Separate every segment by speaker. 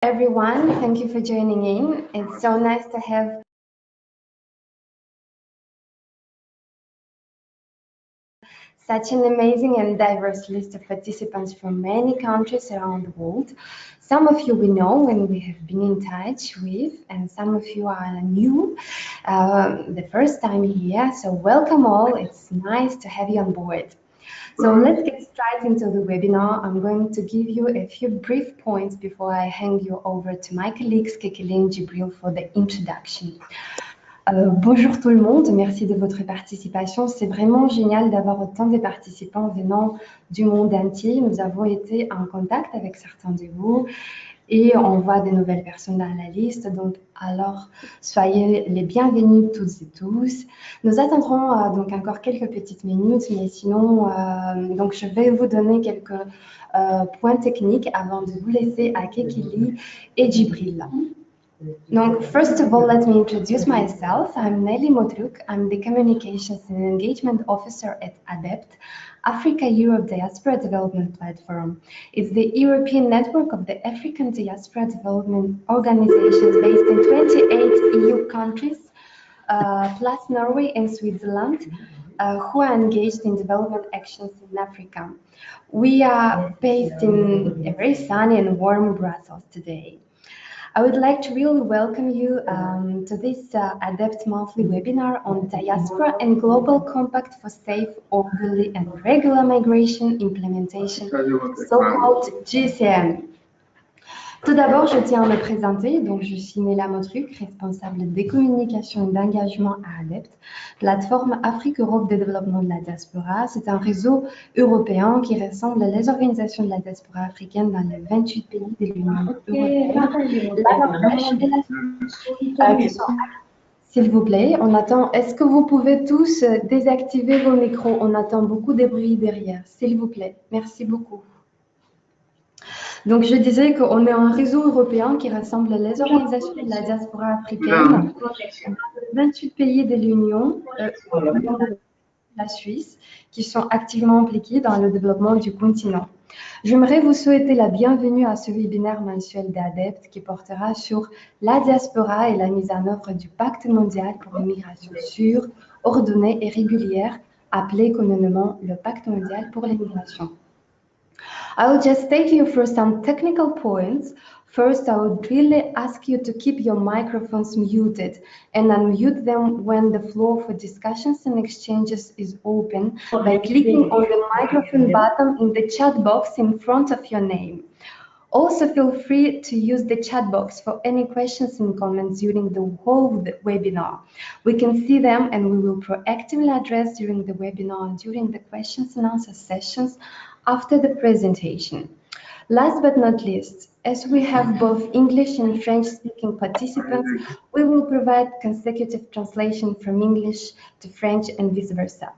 Speaker 1: everyone. Thank you for joining in. It's so nice to have such an amazing and diverse list of participants from many countries around the world. Some of you we know and we have been in touch with, and some of you are new, the first time here. So welcome all. It's nice to have you on board. So let's get straight into the webinar. I'm going to give you a few brief points before I hand you over to my colleagues Kekele and Jibril for the introduction. Bonjour tout le monde, merci de votre participation. C'est vraiment génial d'avoir autant de participants venant du monde entier. Nous avons été en contact avec certains de vous et on voit de nouvelles personnes dans la liste. Donc, alors, soyez les bienvenus toutes et tous. Nous attendrons donc encore quelques petites minutes, mais sinon, donc je vais vous donner quelques points techniques avant de vous laisser à Kekili et Djibril. Donc, first of all, let me introduce myself. I'm Nelly Modruk. I'm the Communications and Engagement Officer at ADEPT, Africa-Europe Diaspora Development Platform. It's the European network of the African Diaspora Development Organizations based in 28 EU countries, plus Norway and Switzerland, who are engaged in development actions in Africa. We are based in a very sunny and warm Brussels today. I would like to really welcome you to this ADEPT monthly webinar on Diaspora and Global Compact for Safe, Orderly and Regular Migration Implementation, so-called GCM. Tout d'abord, je tiens à me présenter. Donc, je suis Néla Modruc, responsable des communications et d'engagement à ADEPT, plateforme Afrique-Europe de développement de la diaspora. C'est un réseau européen qui rassemble les organisations de la diaspora africaine dans les 28 pays de l'Union européenne, la Norvège et la Suisse. S'il vous plaît, on attend. Est-ce que vous pouvez tous désactiver vos micros? On attend beaucoup de bruit derrière. S'il vous plaît, merci beaucoup. Donc, je disais qu'on est un réseau européen qui rassemble les organisations de la diaspora africaine dans 28 pays de l'Union, la Suisse, qui sont activement impliqués dans le développement du continent. J'aimerais vous souhaiter la bienvenue à ce webinaire mensuel d'ADEPT qui portera sur la diaspora et la mise en œuvre du pacte mondial pour une migration sûre, ordonnée et régulière, appelé communément le pacte mondial pour l'immigration. I will just take you through some technical points. First, I would really ask you to keep your microphones muted and unmute them when the floor for discussions and exchanges is open by clicking on the microphone button in the chat box in front of your name. Also, feel free to use the chat box for any questions and comments during the whole webinar. We can see them and we will proactively address during the webinar and during the questions and answer sessions after the presentation. Last but not least, as we have both English and French-speaking participants, we will provide consecutive translation from English to French and vice versa.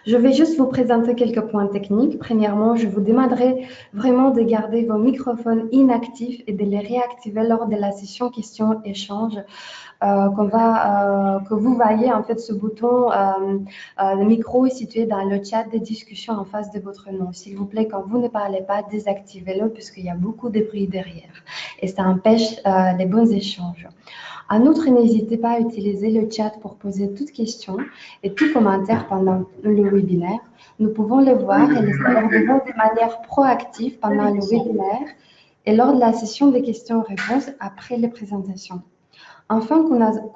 Speaker 1: Je vais juste vous présenter quelques points techniques. Premièrement, je vous demanderai vraiment de garder vos microphones inactifs et de les réactiver lors de la session questions-échanges. Que vous voyez en fait ce bouton, le micro est situé dans le chat de discussion en face de votre nom. S'il vous plaît, quand vous ne parlez pas, désactivez-le puisqu'il y a beaucoup de bruit derrière et ça empêche les bons échanges. En outre, n'hésitez pas à utiliser le chat pour poser toutes questions et tout commentaire pendant le webinaire. Nous pouvons les voir et les aborderons de manière proactive pendant le webinaire et lors de la session des questions-réponses après les présentations. Enfin,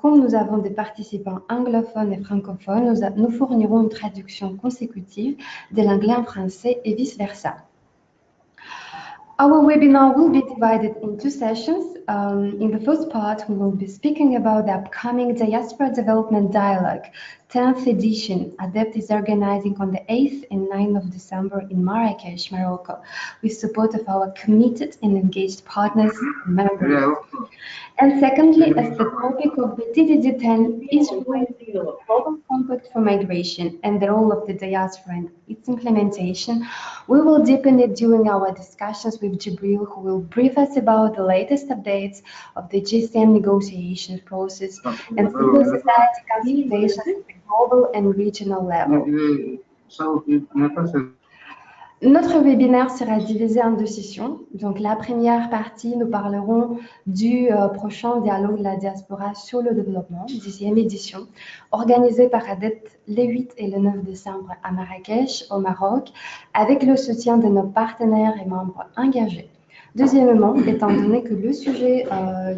Speaker 1: comme nous avons des participants anglophones et francophones, nous fournirons une traduction consécutive de l'anglais en français et vice-versa. Our webinar will be divided in two sessions. In the first part, we will be speaking about the upcoming Diaspora Development Dialogue, 10th edition. ADEPT is organizing on the 8th and 9th of December in Marrakesh, Morocco, with support of our committed and engaged partners and members. And secondly, as the topic of the DDD10 is related to the Global Compact for Migration and the role of the diaspora and its implementation, we will deepen it during our discussions with Jibril, who will brief us about the latest updates of the GCM negotiation process and civil society consultations at the global and regional level. Notre webinaire sera divisé en 2 sessions. Donc, la première partie, nous parlerons du prochain dialogue de la diaspora sur le développement, 10e édition, organisé par ADEPT les 8 et le 9 décembre à Marrakech, au Maroc, avec le soutien de nos partenaires et membres engagés. Deuxièmement, étant donné que le sujet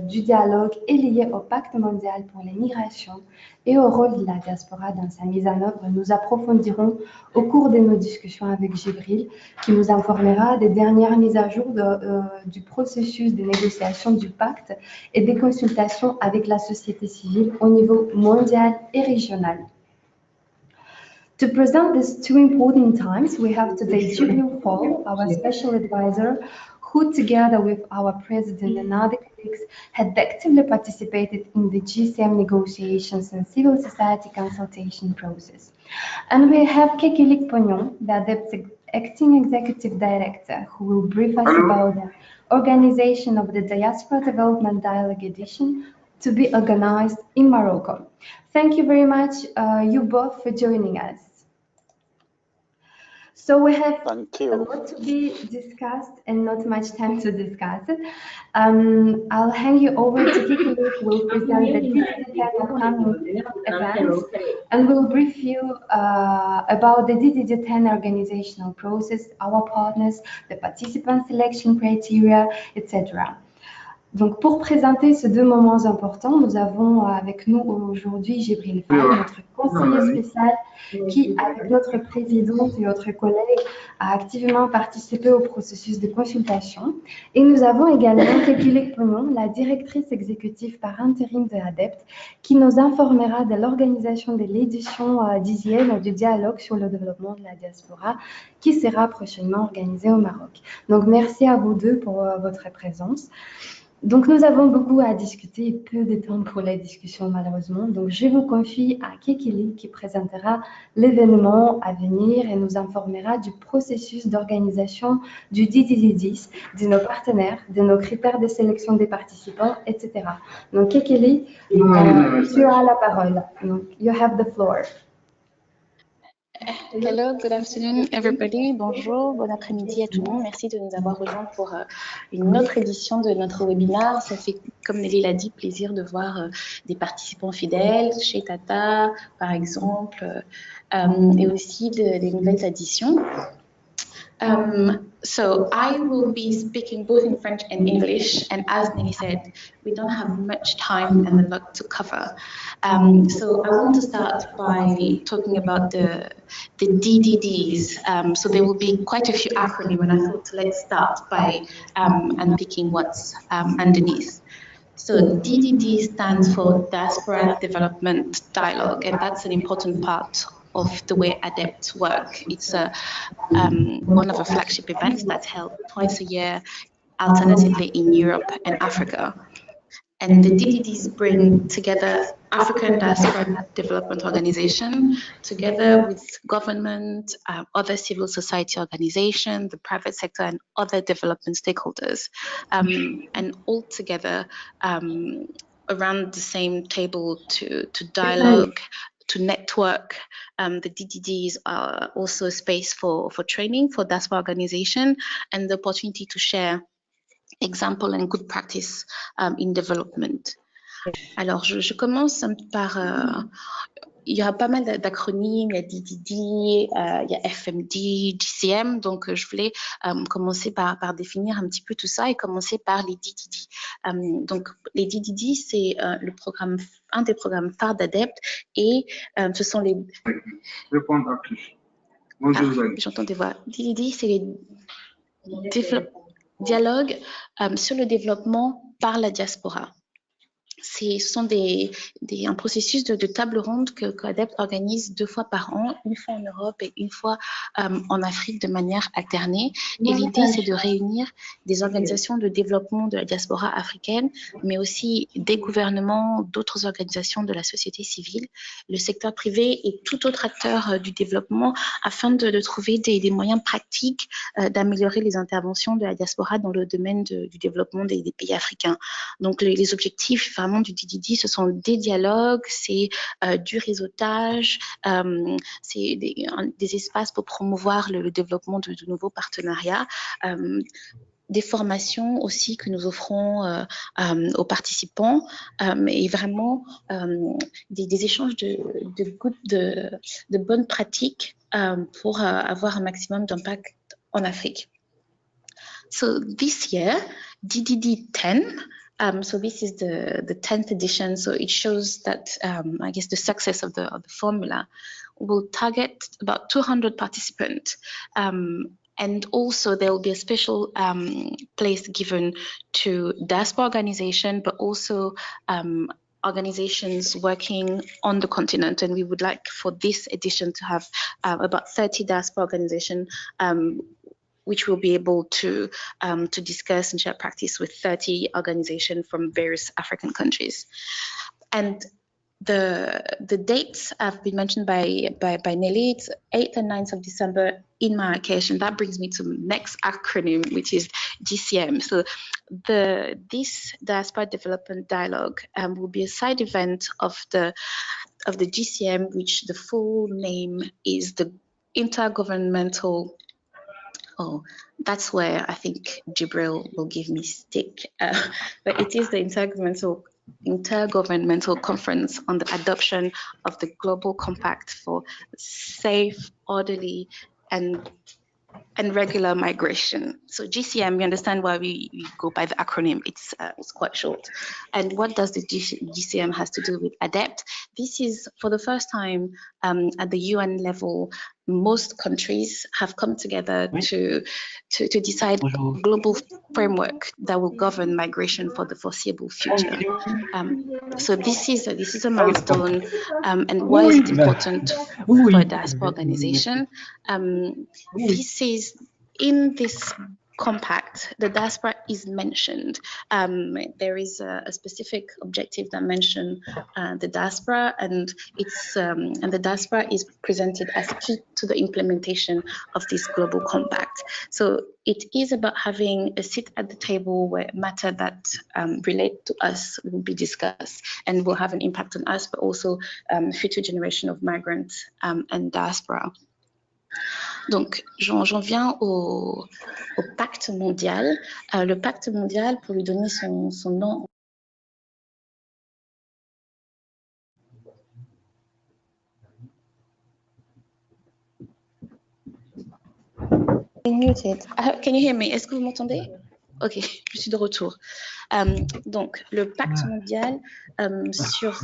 Speaker 1: du dialogue est lié au pacte mondial pour les migrations et au rôle de la diaspora dans sa mise en œuvre, nous approfondirons au cours de nos discussions avec Gibril, qui nous informera des dernières mises à jour du processus de négociation du pacte et des consultations avec la société civile au niveau mondial et régional. To present these 2 important times, we have today Gibril Fall, our special advisor, who together with our president and other colleagues had actively participated in the GCM negotiations and civil society consultation process. And we have Kekilik Pognon, the ADEPT acting executive director, who will brief us about the organization of the Diaspora Development Dialogue Edition to be organized in Morocco. Thank you very much, you both, for joining us. So we have a lot to be discussed and not much time to discuss it. I'll hand you over to Kiki, who will present the DDD10 upcoming events, and we'll brief you about the DDD10 organizational process, our partners, the participant selection criteria, etc. Donc, pour présenter ces 2 moments importants, nous avons avec nous aujourd'hui Gibril Fall, notre conseiller spécial, qui, avec notre présidente et autres collègues, a activement participé au processus de consultation. Et nous avons également Kekilik Pognon, la directrice exécutive par intérim de ADEPT, qui nous informera de l'organisation de l'édition 10e du dialogue sur le développement de la diaspora, qui sera prochainement organisée au Maroc. Donc, merci à vous deux pour votre présence. Donc, nous avons beaucoup à discuter et peu de temps pour la discussion, malheureusement. Donc, je vous confie à Kekili qui présentera l'événement à venir et nous informera du processus d'organisation du DDD10, de nos partenaires, de nos critères de sélection des participants, etc. Donc, Kekili, tu as la parole. Donc, you have the floor.
Speaker 2: Hello, good afternoon everybody. Bonjour, bon après-midi à tout le monde. Merci de nous avoir rejoints pour une autre édition de notre webinaire. Ça fait, comme Nelly l'a dit, plaisir de voir des participants fidèles chez Tata, par exemple, et aussi des nouvelles additions. So I will be speaking both in French and English, and as Nelly said, we don't have much time and a lot to cover. So I want to start by talking about the DDDs. So there will be quite a few acronyms, and I thought let's start by unpicking what's underneath. So DDD stands for Diaspora Development Dialogue, and that's an important part of the way ADEPT work. It's one of our flagship events that's held twice a year, alternatively in Europe and Africa. And the DDDs bring together African Diaspora Development Organization, together with government, other civil society organizations, the private sector, and other development stakeholders, and all together around the same table to dialogue, to network. The DDDs are also a space for training for diaspora organization and the opportunity to share example and good practice in development. Alors, je commence par... il y aura pas mal d'acronymes, il y a DDD, il y a FMD, GCM, donc je voulais commencer par définir un petit peu tout ça et commencer par les DDD. Donc, les DDD, c'est un des programmes phares d'ADEPT et ce sont les... J'entends des voix. DDD, c'est les dialogues sur le développement par la diaspora. Ce sont un processus de table ronde qu'ADEPT organise 2 fois par an, une fois en Europe et une fois en Afrique de manière alternée. Et l'idée, c'est de réunir des organisations de développement de la diaspora africaine, mais aussi des gouvernements, d'autres organisations de la société civile, le secteur privé et tout autre acteur du développement afin de trouver des moyens pratiques d'améliorer les interventions de la diaspora dans le domaine du développement des pays africains. Donc, les objectifs généralement du DDD, ce sont des dialogues, c'est du réseautage, c'est des espaces pour promouvoir le développement de nouveaux partenariats. Des formations aussi que nous offrons aux participants et vraiment des échanges de bonnes pratiques pour avoir un maximum d'impact en Afrique. So this year, DDD 10, so this is the 10th edition, so it shows that, I guess, the success of the formula will target about 200 participants. And also there will be a special place given to diaspora organization, but also organizations working on the continent. And we would like for this edition to have about 30 diaspora organizations which will be able to discuss and share practice with 30 organizations from various African countries. And the dates have been mentioned by Nelly. It's 8th and 9th of December in Marrakesh, and that brings me to the next acronym, which is GCM. So this Diaspora Development Dialogue will be a side event of the GCM, which the full name is the Intergovernmental. Oh, that's where I think Jibril will give me stick, but it is the Intergovernmental Conference on the Adoption of the Global Compact for Safe, Orderly, and regular migration. So GCM, we understand why we go by the acronym. It's quite short. And what does the GCM has to do with ADEPT? This is for the first time at the UN level. Most countries have come together to decide a global framework that will govern migration for the foreseeable future. So this is a milestone, and why is it important for a diaspora organization? This is in this compact, the diaspora is mentioned. There is a specific objective that mentions the diaspora, and the diaspora is presented as key to the implementation of this global compact. So it is about having a seat at the table where matter that relate to us will be discussed and will have an impact on us, but also future generation of migrants and diaspora. Donc, j'en viens au pacte mondial. Le pacte mondial, pour lui donner son nom. Muted. Can you hear me? Est-ce que vous m'entendez? Ok, je suis de retour. Donc, le pacte mondial sur...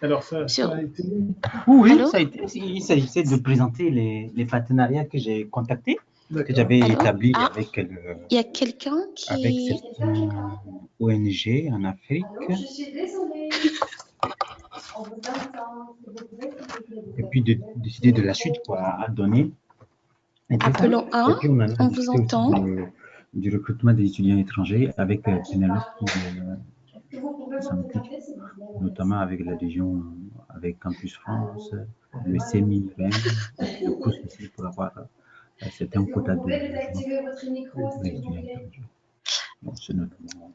Speaker 3: Alors, ça a été...
Speaker 4: Oui,
Speaker 2: Allô?
Speaker 4: ça a été. Il s'agissait de présenter les partenariats que j'ai contactés, que j'avais établis avec
Speaker 2: Il y a quelqu'un qui...
Speaker 4: avec cette ONG en Afrique.
Speaker 1: Je suis désolée. On vous entend.
Speaker 4: Et puis de décider de la suite à donner.
Speaker 2: Appelons un,
Speaker 4: et puis
Speaker 2: on vous entend.
Speaker 4: Du recrutement des étudiants étrangers avec Pénélope notamment avec l'adhésion avec Campus France, le CEMI, le cours aussi pour avoir certains quotas de logement des étudiants étrangers. Bon, c'est notamment...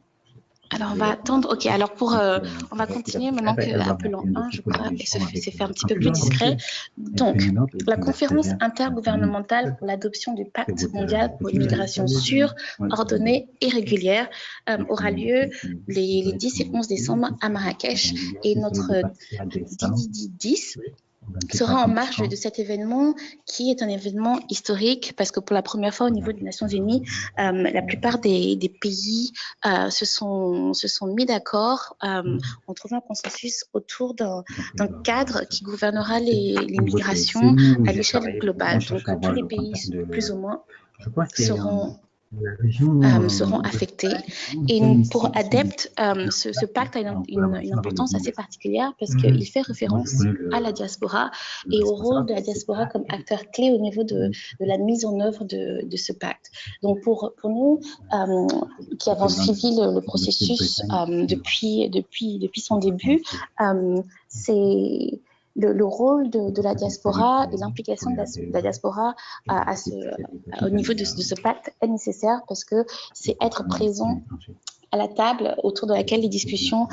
Speaker 2: Alors, on va attendre. OK, alors on va continuer maintenant que Appelons 1, je crois, et c'est fait un petit peu plus discret. Donc, la conférence intergouvernementale pour l'adoption du pacte mondial pour une migration sûre, ordonnée et régulière aura lieu les 10 et 11 décembre à Marrakech. Et notre DDD 10 sera en marge de cet événement qui est un événement historique parce que pour la première fois au niveau des Nations Unies, la plupart des pays se sont mis d'accord, ont trouvé un consensus autour d'un cadre qui gouvernera les migrations à l'échelle globale. Donc tous les pays, plus ou moins, seront affectés. Et pour ADEPT, ce pacte a une importance assez particulière parce qu'il fait référence à la diaspora et au rôle de la diaspora comme acteur clé au niveau de la mise en œuvre de ce pacte. Donc pour nous, qui avons suivi le processus depuis son début, c'est... Le rôle de la diaspora et l'implication de la diaspora au niveau de ce pacte est nécessaire parce que c'est être présent à la table autour de laquelle les discussions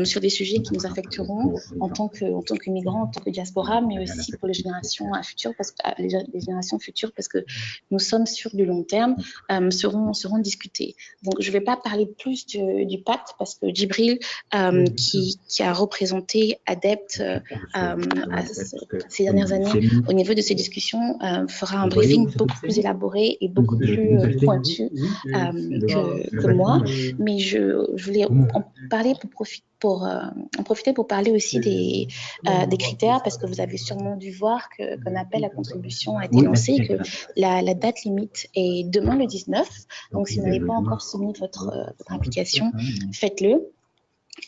Speaker 2: sur des sujets qui nous affecteront en tant que migrants, en tant que diaspora, mais aussi pour les générations futures, les générations futures, parce que nous sommes sur du long terme, seront discutés. Donc, je ne vais pas parler plus du pacte parce que Djibril, qui a représenté ADEPT ces dernières années au niveau de ces discussions, fera un briefing beaucoup plus élaboré et beaucoup plus pointu que moi. Mais je voulais en parler en profiter pour parler aussi des critères, parce que vous avez sûrement dû voir qu'un appel à contribution a été lancé, que la date limite est demain le 19. Donc, si vous n'avez pas encore soumis votre application, faites-le.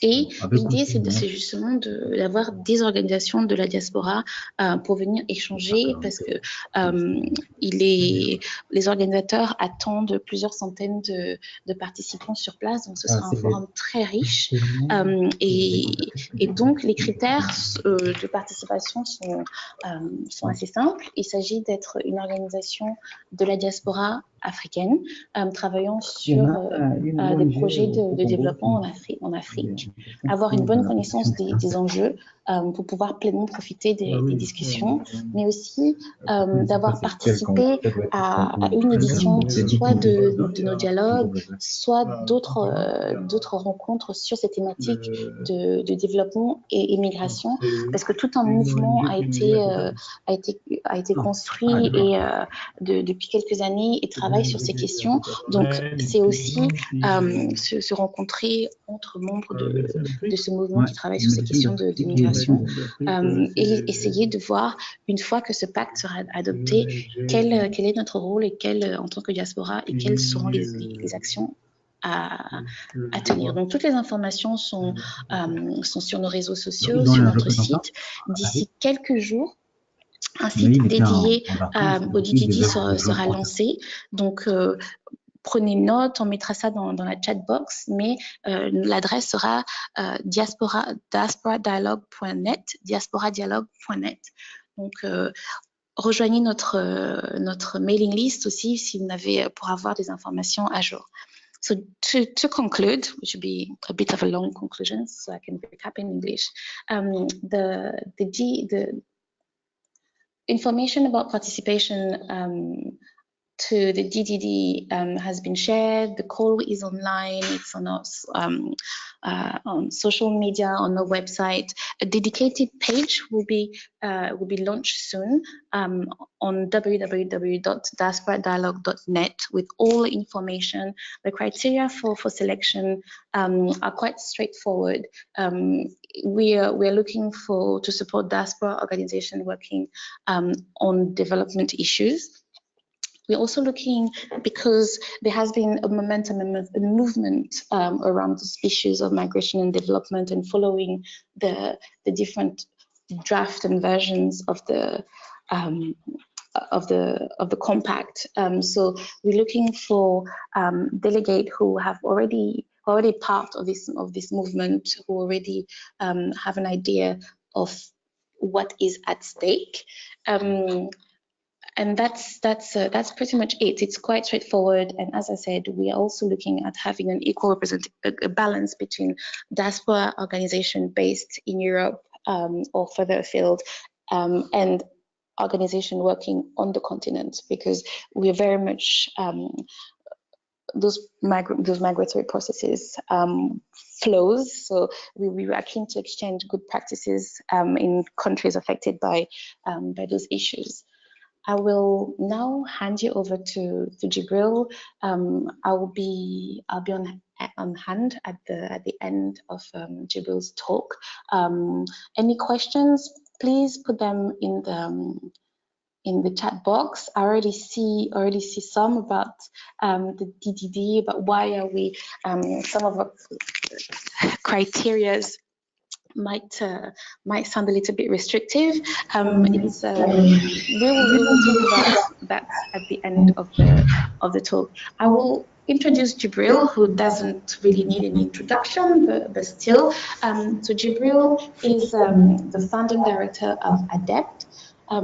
Speaker 2: Et l'idée, c'est justement d'avoir des organisations de la diaspora pour venir échanger, parce que les organisateurs attendent plusieurs centaines de participants sur place, donc ce sera un forum très riche. Et donc, les critères de participation sont assez simples. Il s'agit d'être une organisation de la diaspora africaine, travaillant sur des projets de développement en Afrique, avoir une bonne connaissance des enjeux pour pouvoir pleinement profiter des discussions, mais aussi d'avoir participé à une édition soit de nos dialogues, soit d'autres rencontres sur ces thématiques de développement et migration, parce que tout un mouvement a été construit depuis quelques années et travaille sur ces questions. Donc, c'est aussi se rencontrer entre membres de ce mouvement qui travaille sur ces questions de migration et essayer de voir, une fois que ce pacte sera adopté, quel est notre rôle en tant que diaspora, et quelles seront les actions à tenir. Donc, toutes les informations sont sur nos réseaux sociaux, sur notre site. D'ici quelques jours, un site dédié au DDD sera lancé. Donc, prenez note, on mettra ça dans la chat box, mais l'adresse sera diasporadialogue.net, diasporadialogue.net. Donc, rejoignez notre mailing list aussi pour avoir des informations à jour. So to conclude, which would be a bit of a long conclusion, so I can recap in English, the information about participation to the DDD has been shared. The call is online. It's on social media, on the website. A dedicated page will be launched soon on www.diasporadialogue.net with all the information. The criteria for selection are quite straightforward. We are looking to support diaspora organization working on development issues. We're also looking, because there has been a momentum and a movement around the issues of migration and development, and following the different draft and versions of the compact. So we're looking for delegates who have already part of this movement, who already have an idea of what is at stake. And that's pretty much it. It's quite straightforward. And as I said, we are also looking at having an equal a balance between diaspora organization based in Europe or further afield, and organization working on the continent, because we are very much those migratory processes flows. So we are keen to exchange good practices in countries affected by those issues. I will now hand you over to Djibril. I'll be on hand at the end of Djibril's talk. Any questions? Please put them in the chat box. I already see some about the DDD, but why are we some of our criterias might sound a little bit restrictive. We will talk about that at the end of the talk. I will introduce Djibril, who doesn't really need an introduction, but still. So Djibril is the founding director of ADEPT.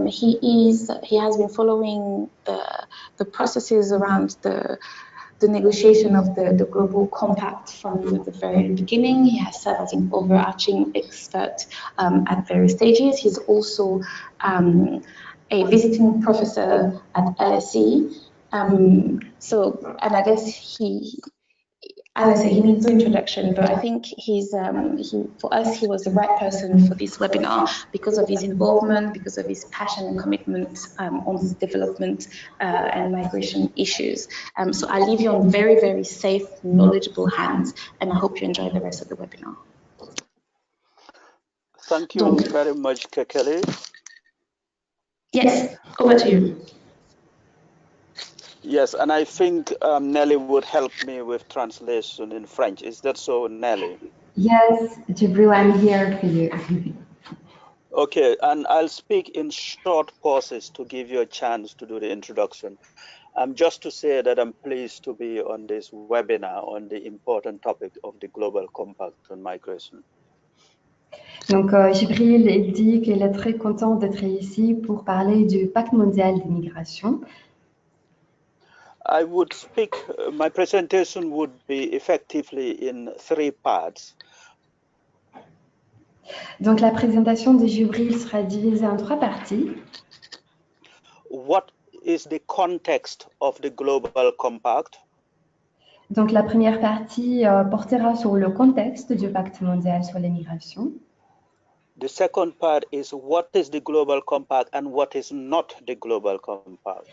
Speaker 2: He has been following the processes around the the negotiation of the Global Compact from the very beginning. He has served as an overarching expert at various stages. He's also a visiting professor at LSE. And I guess as I say, he needs no introduction, but I think for us, he was the right person for this webinar because of his involvement, because of his passion and commitment on this development and migration issues. So I leave you on very, very safe, knowledgeable hands, and I hope you enjoy the rest of the webinar.
Speaker 5: Thank you very much, Kekele.
Speaker 2: Yes, over to you.
Speaker 5: Yes, and I think Nelly would help me with translation in French. Is that so, Nelly?
Speaker 1: Yes, Jibril, I'm here for you.
Speaker 5: Okay, and I'll speak in short pauses to give you a chance to do the introduction. Just to say that I'm pleased to be on this webinar on the important topic of the Global Compact on Migration.
Speaker 1: Donc, Jibril, il dit qu'il est très content d'être ici pour parler du Pacte mondial d'immigration.
Speaker 5: I would speak, my presentation would be effectively in 3 parts.
Speaker 1: Donc, la présentation de Jibril sera divisée en 3 parties.
Speaker 5: What is the context of the Global Compact?
Speaker 1: Donc, la première partie portera sur le contexte du Pacte mondial sur l'immigration.
Speaker 5: The second part is what is the Global Compact and what is not the Global Compact.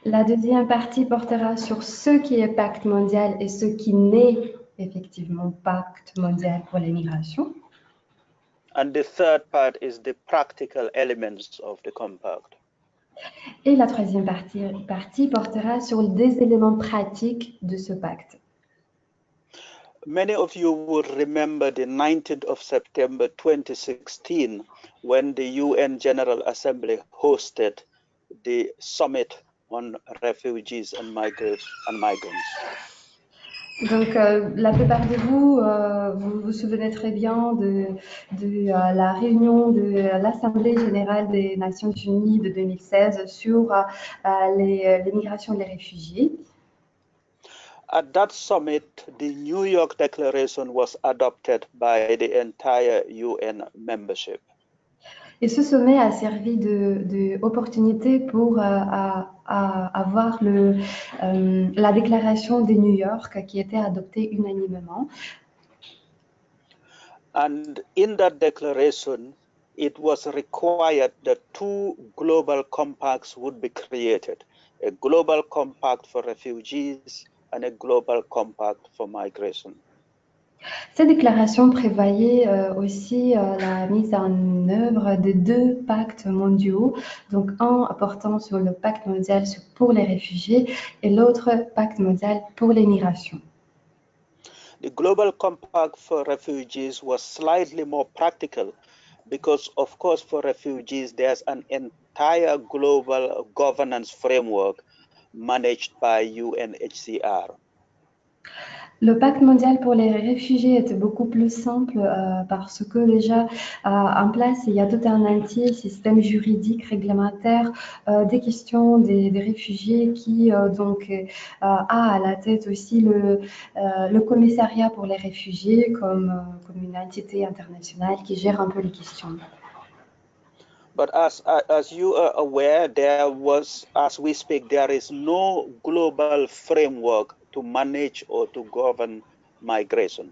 Speaker 1: La deuxième partie portera sur ce qui est Pacte mondial et ce qui n'est effectivement Pacte mondial pour l'immigration.
Speaker 5: And the third part is the practical elements of the compact.
Speaker 1: Et la troisième partie portera sur des éléments pratiques de ce pacte.
Speaker 5: Many of you will remember the 19th of September 2016 when the UN General Assembly hosted the Summit on Refugees and Migrants.
Speaker 1: Donc, la plupart de vous, vous vous souvenez très bien de la réunion de l'Assemblée générale des Nations Unies de 2016 sur l'immigration et les réfugiés.
Speaker 5: At that summit, the New York Declaration was adopted by the entire UN membership.
Speaker 1: Et ce sommet a servi d'opportunité pour avoir la déclaration de New York qui était adoptée unanimement.
Speaker 5: And in that declaration, it was required that 2 global compacts would be created, a global compact for refugees and a global compact for migration.
Speaker 1: Cette déclaration prévoyait aussi la mise en œuvre de 2 pactes mondiaux, donc un portant sur le pacte mondial pour les réfugiés et l'autre pacte mondial pour les migrations.
Speaker 5: The Global Compact for Refugees was slightly more practical because, of course, for refugees, there's an entire global governance framework managed by UNHCR.
Speaker 1: Le pacte mondial pour les réfugiés était beaucoup plus simple parce que déjà en place, il y a tout un entier système juridique, réglementaire des questions des réfugiés qui donc a à la tête aussi le commissariat pour les réfugiés comme une entité internationale qui gère un peu les questions.
Speaker 5: But as you are aware, as we speak, there is no global framework to manage or to govern migration.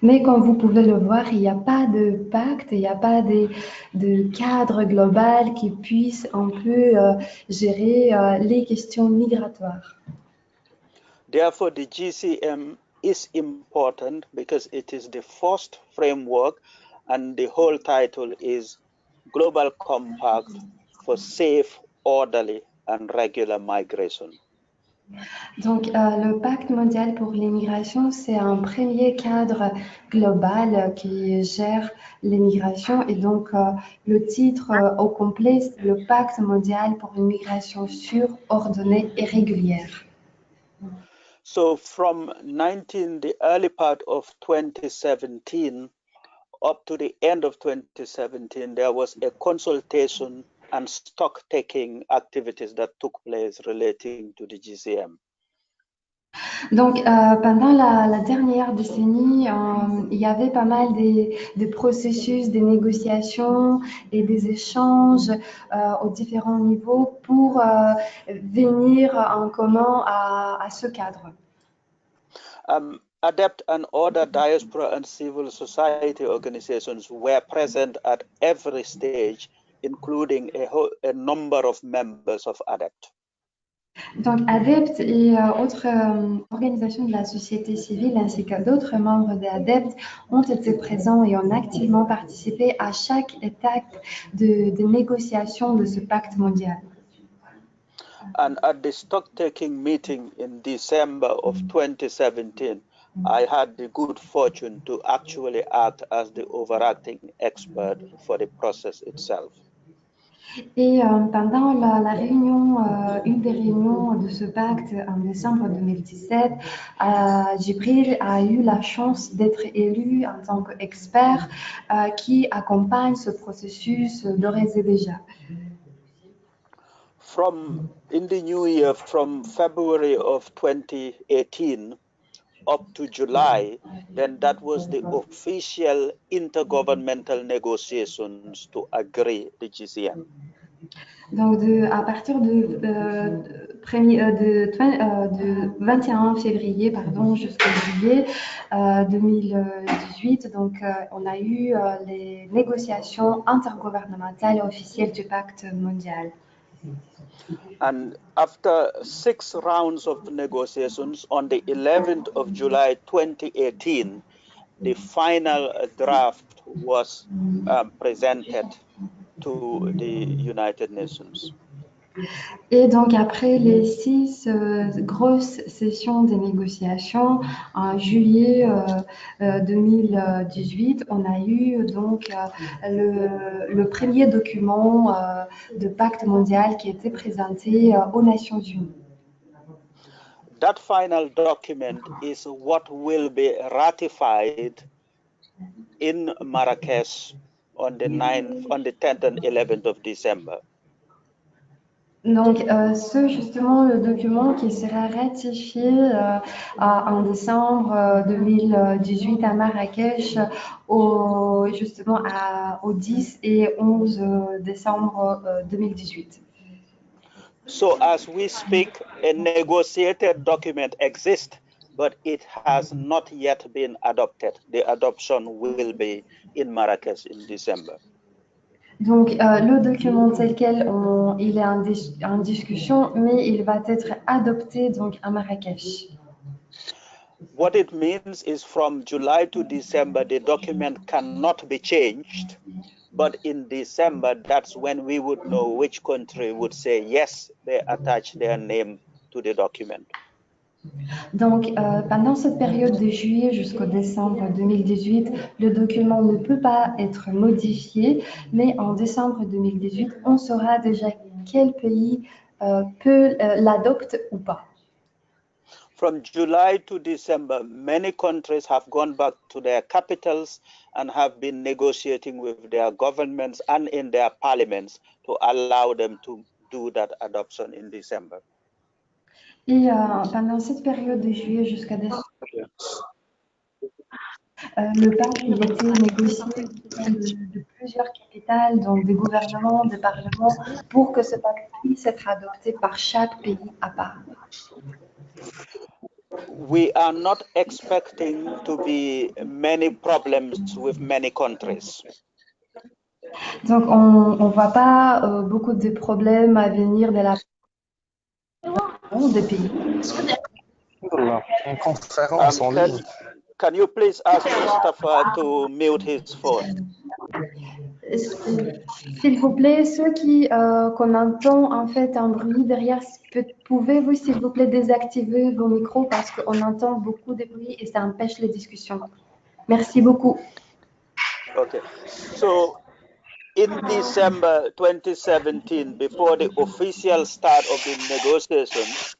Speaker 1: Mais comme vous pouvez le voir, il n'y a pas de pacte, il n'y a pas de cadre global qui puisse un peu gérer les questions migratoires.
Speaker 5: Therefore, the GCM is important because it is the first framework and the whole title is Global Compact for Safe, Orderly and Regular Migration.
Speaker 1: Donc, le pacte mondial pour l'immigration, c'est un premier cadre global qui gère l'immigration. Et donc, le titre au complet, c'est le pacte mondial pour une migration sûre, ordonnée et régulière.
Speaker 5: So from the early part of 2017 up to the end of 2017, there was a consultation and stock-taking activities that took place relating to the GCM.
Speaker 1: Donc, pendant la dernière décennie, il y avait pas mal de processus, des négociations et des échanges aux différents niveaux pour venir en commun à ce cadre.
Speaker 5: ADEPT and other diaspora and civil society organizations were present at every stage, including a number of members of ADEPT.
Speaker 1: Donc, ADEPT et autres organisations de la société civile ainsi que d'autres membres de ADEPT ont été présents et ont activement participé à chaque étape de négociation de ce pacte mondial.
Speaker 5: And at the stock-taking meeting in December of 2017, I had the good fortune to actually act as the overacting expert for the process itself.
Speaker 1: Et pendant la réunion, une des réunions de ce pacte en décembre 2017, Jibril a eu la chance d'être élu en tant qu'expert qui accompagne ce processus d'ores et déjà.
Speaker 5: In the new year, from February of 2018 up to July, then that was the official intergovernmental negotiations to agree the GCM.
Speaker 1: Donc, à partir de 21 février jusqu'au juillet 2018, donc, on a eu les négociations intergouvernementales officielles du pacte mondial.
Speaker 5: And after 6 rounds of negotiations, on the 11th of July 2018, the final draft was presented to the United Nations.
Speaker 1: Et donc, après les 6 grosses sessions des négociations, en juillet 2018, on a eu donc le premier document de pacte mondial qui était présenté aux Nations Unies.
Speaker 5: That final document is what will be ratified in Marrakech on the 10th and 11th of December.
Speaker 1: Donc, justement, le document qui sera ratifié en décembre 2018 à Marrakech, justement au 10 et 11 décembre 2018.
Speaker 5: So, as we speak, a negotiated document exists, but it has not yet been adopted. The adoption will be in Marrakech in December.
Speaker 1: Donc, le document tel quel, il est en discussion, mais il va être adopté donc à Marrakech.
Speaker 5: What it means is from July to December, the document cannot be changed. But in December, that's when we would know which country would say yes, they attach their name to the document.
Speaker 1: Donc, pendant cette période de juillet jusqu'au décembre 2018, le document ne peut pas être modifié, mais en décembre 2018, on saura déjà quel pays l'adopte ou pas.
Speaker 5: From July to December, many countries have gone back to their capitals and have been negotiating with their governments and in their parliaments to allow them to do that adoption in December.
Speaker 1: Et pendant cette période de juillet jusqu'à décembre, le pacte il était négocié de plusieurs capitales, donc des gouvernements, des parlements, pour que ce pacte puisse être adopté par chaque pays à part.
Speaker 5: We are not expecting to be many problems with many countries.
Speaker 1: Donc, on ne voit pas beaucoup de problèmes à venir de la des pays.
Speaker 6: Une conférence en ligne.
Speaker 5: Can you please ask Mustafa to mute his phone?
Speaker 1: S'il vous plaît, ceux qu'on entend en fait un bruit derrière, pouvez-vous s'il vous plaît désactiver vos micros parce qu'on entend beaucoup de bruit et ça empêche les discussions. Merci beaucoup.
Speaker 5: Okay, so in December 2017, before the official start of the negotiations,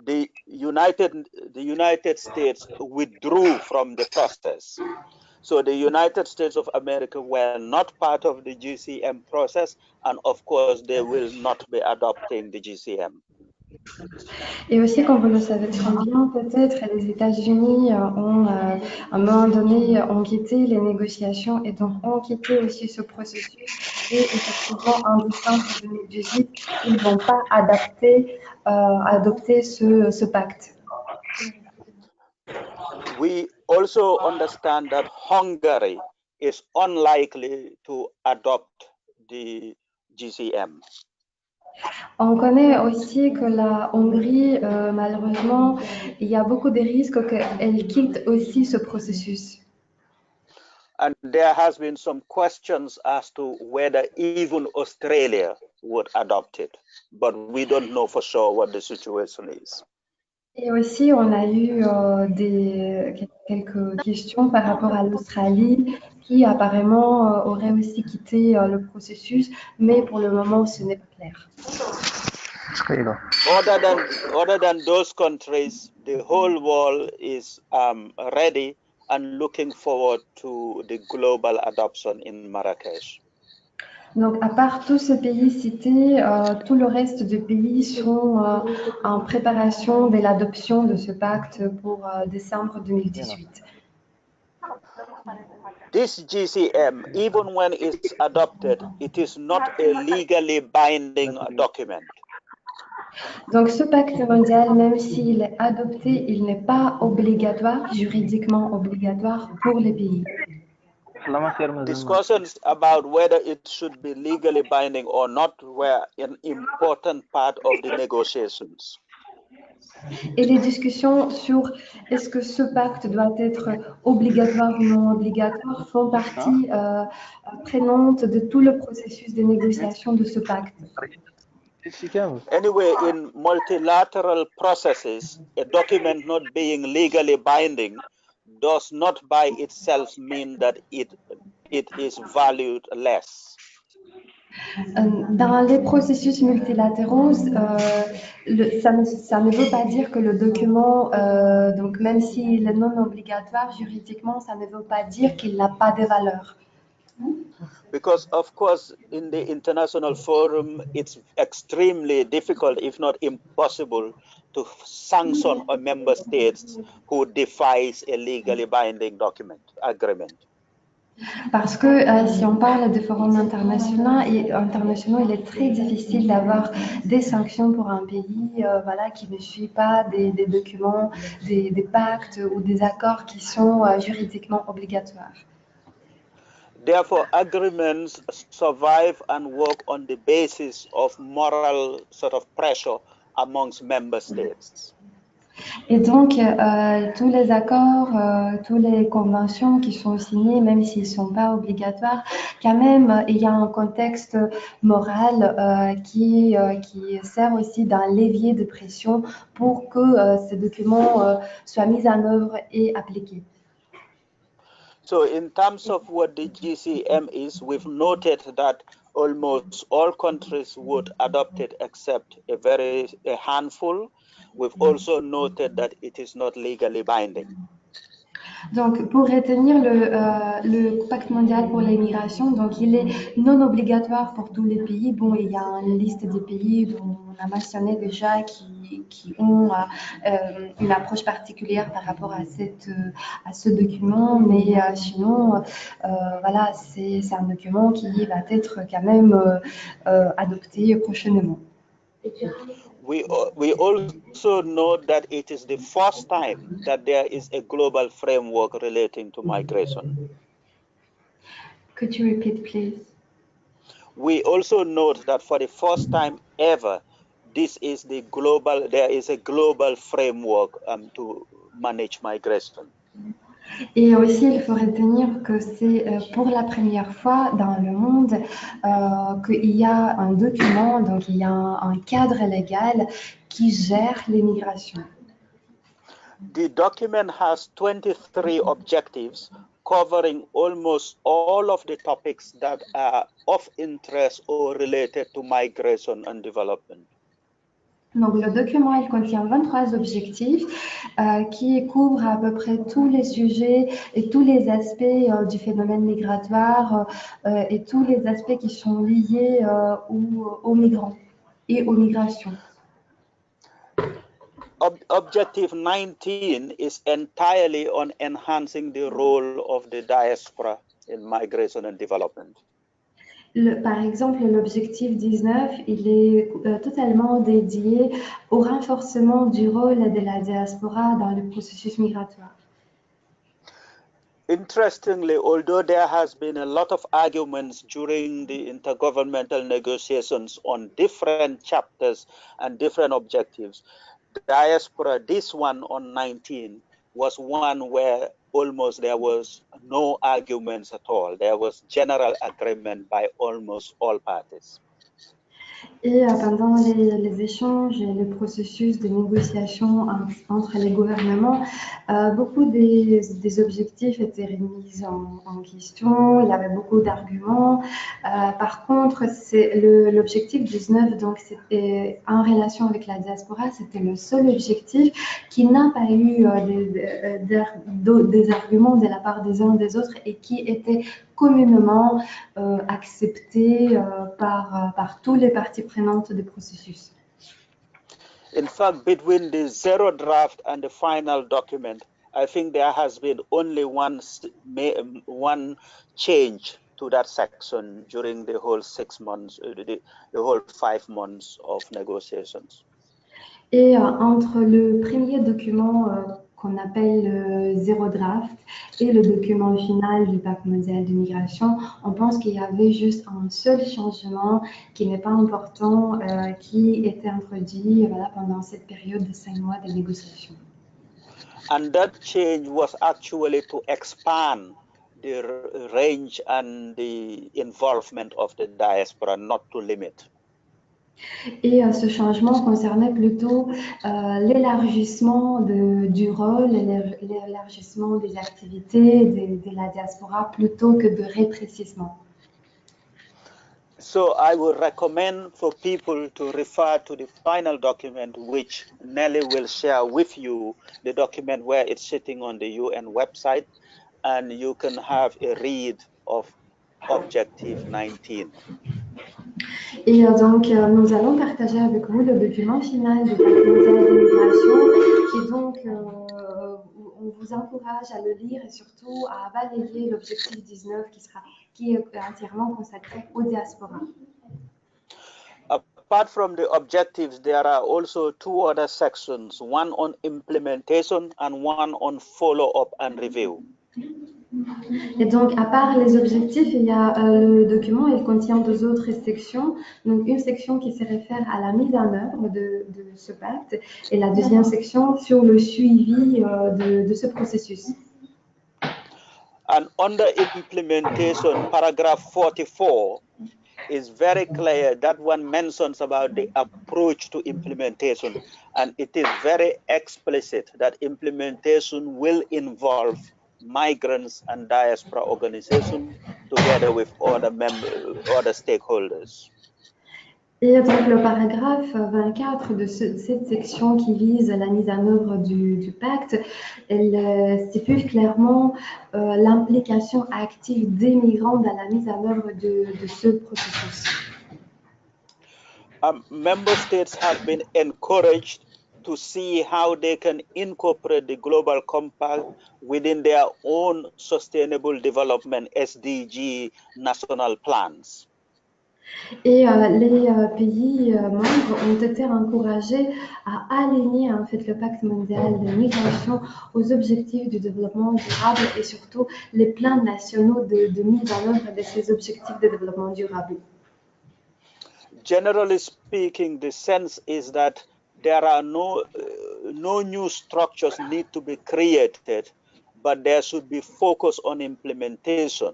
Speaker 5: the United States withdrew from the process. So the United States of America were not part of the GCM process, and of course, they will not be adopting the GCM.
Speaker 1: Et aussi, comme vous le savez très bien, peut-être les États-Unis ont, à un moment donné, ont quitté les négociations et donc ont quitté aussi ce processus. Et effectivement, en décembre 2018, ils vont pas adopter ce pacte.
Speaker 5: We also understand that Hungary is unlikely to adopt the GCM.
Speaker 1: On connaît aussi que la Hongrie, malheureusement, il y a beaucoup de risques qu'elle quitte aussi ce processus.
Speaker 5: And there has been some questions as to whether even Australia would adopt it, but we don't know for sure what the situation is.
Speaker 1: Et aussi, on a eu quelques questions par rapport à l'Australie qui apparemment aurait aussi quitté le processus, mais pour le moment, ce n'est pas clair.
Speaker 5: Other than those countries, the whole world is ready and looking forward to the global adoption in Marrakech.
Speaker 1: Donc, à part tous ces pays cités, tout le reste des pays sont en préparation de l'adoption de ce pacte pour décembre 2018.
Speaker 5: This GCM, even when it's adopted, it is not a legally binding document.
Speaker 1: Donc, ce pacte mondial, même s'il est adopté, il n'est pas obligatoire, juridiquement obligatoire pour les pays.
Speaker 5: Discussions about whether it should be legally binding or not were an important part of the negotiations.
Speaker 1: Et les discussions sur est-ce que ce pacte doit être obligatoire ou non obligatoire font partie prenante de tout le processus de négociation de ce pacte.
Speaker 5: Anyway, in multilateral processes, a document not being legally binding does not by itself mean that it is valued less.
Speaker 1: Dans les processus multilatéraux, ça ne veut pas dire que le document, donc même s'il est non obligatoire juridiquement, ça ne veut pas dire qu'il n'a pas de valeur.
Speaker 5: Because of course, in the international forum, it's extremely difficult, if not impossible, to sanction a member states who defies a legally binding agreement.
Speaker 1: Parce que si on parle de forums internationaux, il est très difficile d'avoir des sanctions pour un pays voilà, qui ne suit pas des documents, des pactes ou des accords qui sont juridiquement obligatoires.
Speaker 5: Therefore, agreements survive and work on the basis of moral sort of pressure amongst member states.
Speaker 1: Et donc, tous les accords, toutes les conventions qui sont signées, même s'ils ne sont pas obligatoires, quand même, il y a un contexte moral qui sert aussi d'un levier de pression pour que ces documents soient mis en œuvre et appliqués.
Speaker 5: So in terms of what the GCM is, we've noted that almost all countries would adopt it except a handful. We've also noted that it is not legally binding.
Speaker 1: Donc, pour retenir le pacte mondial pour l'immigration, donc il est non obligatoire pour tous les pays. Bon, il y a une liste des pays dont on a mentionné déjà qui ont une approche particulière par rapport à ce document, mais sinon, voilà, c'est un document qui va être quand même adopté prochainement.
Speaker 5: We also know that it is the first time that there is a global framework relating to migration.
Speaker 1: Could you repeat, please?
Speaker 5: We also note that for the first time ever, there is a global framework to manage migration.
Speaker 1: Et aussi, il faut retenir que c'est pour la première fois dans le monde qu'il y a un document, donc il y a un cadre légal qui gère l'immigration.
Speaker 5: The document has 23 objectives covering almost all of the topics that are of interest or related to migration and development.
Speaker 1: Donc, le document, il contient 23 objectifs qui couvrent à peu près tous les sujets et tous les aspects du phénomène migratoire et tous les aspects qui sont liés aux migrants et aux migrations.
Speaker 5: Objective 19 is entirely on enhancing the role of the diaspora in migration and development.
Speaker 1: Par exemple, l'objectif 19, il est totalement dédié au renforcement du rôle de la diaspora dans le processus migratoire.
Speaker 5: Interestingly, although there has been a lot of arguments during the intergovernmental negotiations on different chapters and different objectives, diaspora, this one on 19, was one where almost there was no arguments at all. There was general agreement by almost all parties.
Speaker 1: Et pendant les échanges et le processus de négociation entre les gouvernements, beaucoup des objectifs étaient remis en question, il y avait beaucoup d'arguments. Par contre, l'objectif 19, donc c'était en relation avec la diaspora, c'était le seul objectif qui n'a pas eu des arguments de la part des uns des autres et qui était communément accepté par tous les parties prenantes du processus.
Speaker 5: In fact, between the zero draft and the final document, I think there has been only one change to that section during the whole 6 months, the whole 5 months of negotiations.
Speaker 1: Et entre le premier document qu'on appelle le zéro draft et le document final du pacte mondial de migration, on pense qu'il y avait juste un seul changement qui n'est pas important, qui était introduit pendant cette période de 5 mois de négociation.
Speaker 5: And that change was actually to expand the range and the involvement of the diaspora, not to limit.
Speaker 1: Et ce changement concernait plutôt l'élargissement du rôle, l'élargissement des activités de la diaspora plutôt que de rétrécissement.
Speaker 5: So I would recommend for people to refer to the final document, which Nelly will share with you, the document where it's sitting on the UN website, and you can have a read of Objective 19.
Speaker 1: Et donc, nous allons partager avec vous le document final du pacte mondial de migration. Et donc, on vous encourage à le lire et surtout à balayer l'objectif 19 qui est entièrement consacré aux diasporas.
Speaker 5: Apart from the objectives, there are also 2 other sections, one on implementation and one on follow-up and review.
Speaker 1: Et donc, à part les objectifs, il y a le document, il contient 2 autres sections. Donc, une section qui se réfère à la mise en œuvre de ce pacte et la deuxième section sur le suivi de ce processus.
Speaker 5: And under implementation, paragraph 44 is very clear. That one mentions about the approach to implementation, and it is very explicit that implementation will involve migrants and diaspora organizations together with other stakeholders.
Speaker 1: Et donc le paragraphe 24 de cette section qui vise la mise en œuvre du pacte, elle stipule clairement l'implication active des migrants dans la mise en œuvre de ce processus.
Speaker 5: Member states have been encouraged to see how they can incorporate the Global Compact within their own Sustainable Development SDG national plans.
Speaker 1: Et les pays membres ont été encouragés à aligner en fait le pacte mondial de migration aux objectifs du développement durable et surtout les plans nationaux de mise en œuvre de ces objectifs de développement durable.
Speaker 5: Generally speaking, the sense is that there are no new structures need to be created, but there should be focus on implementation,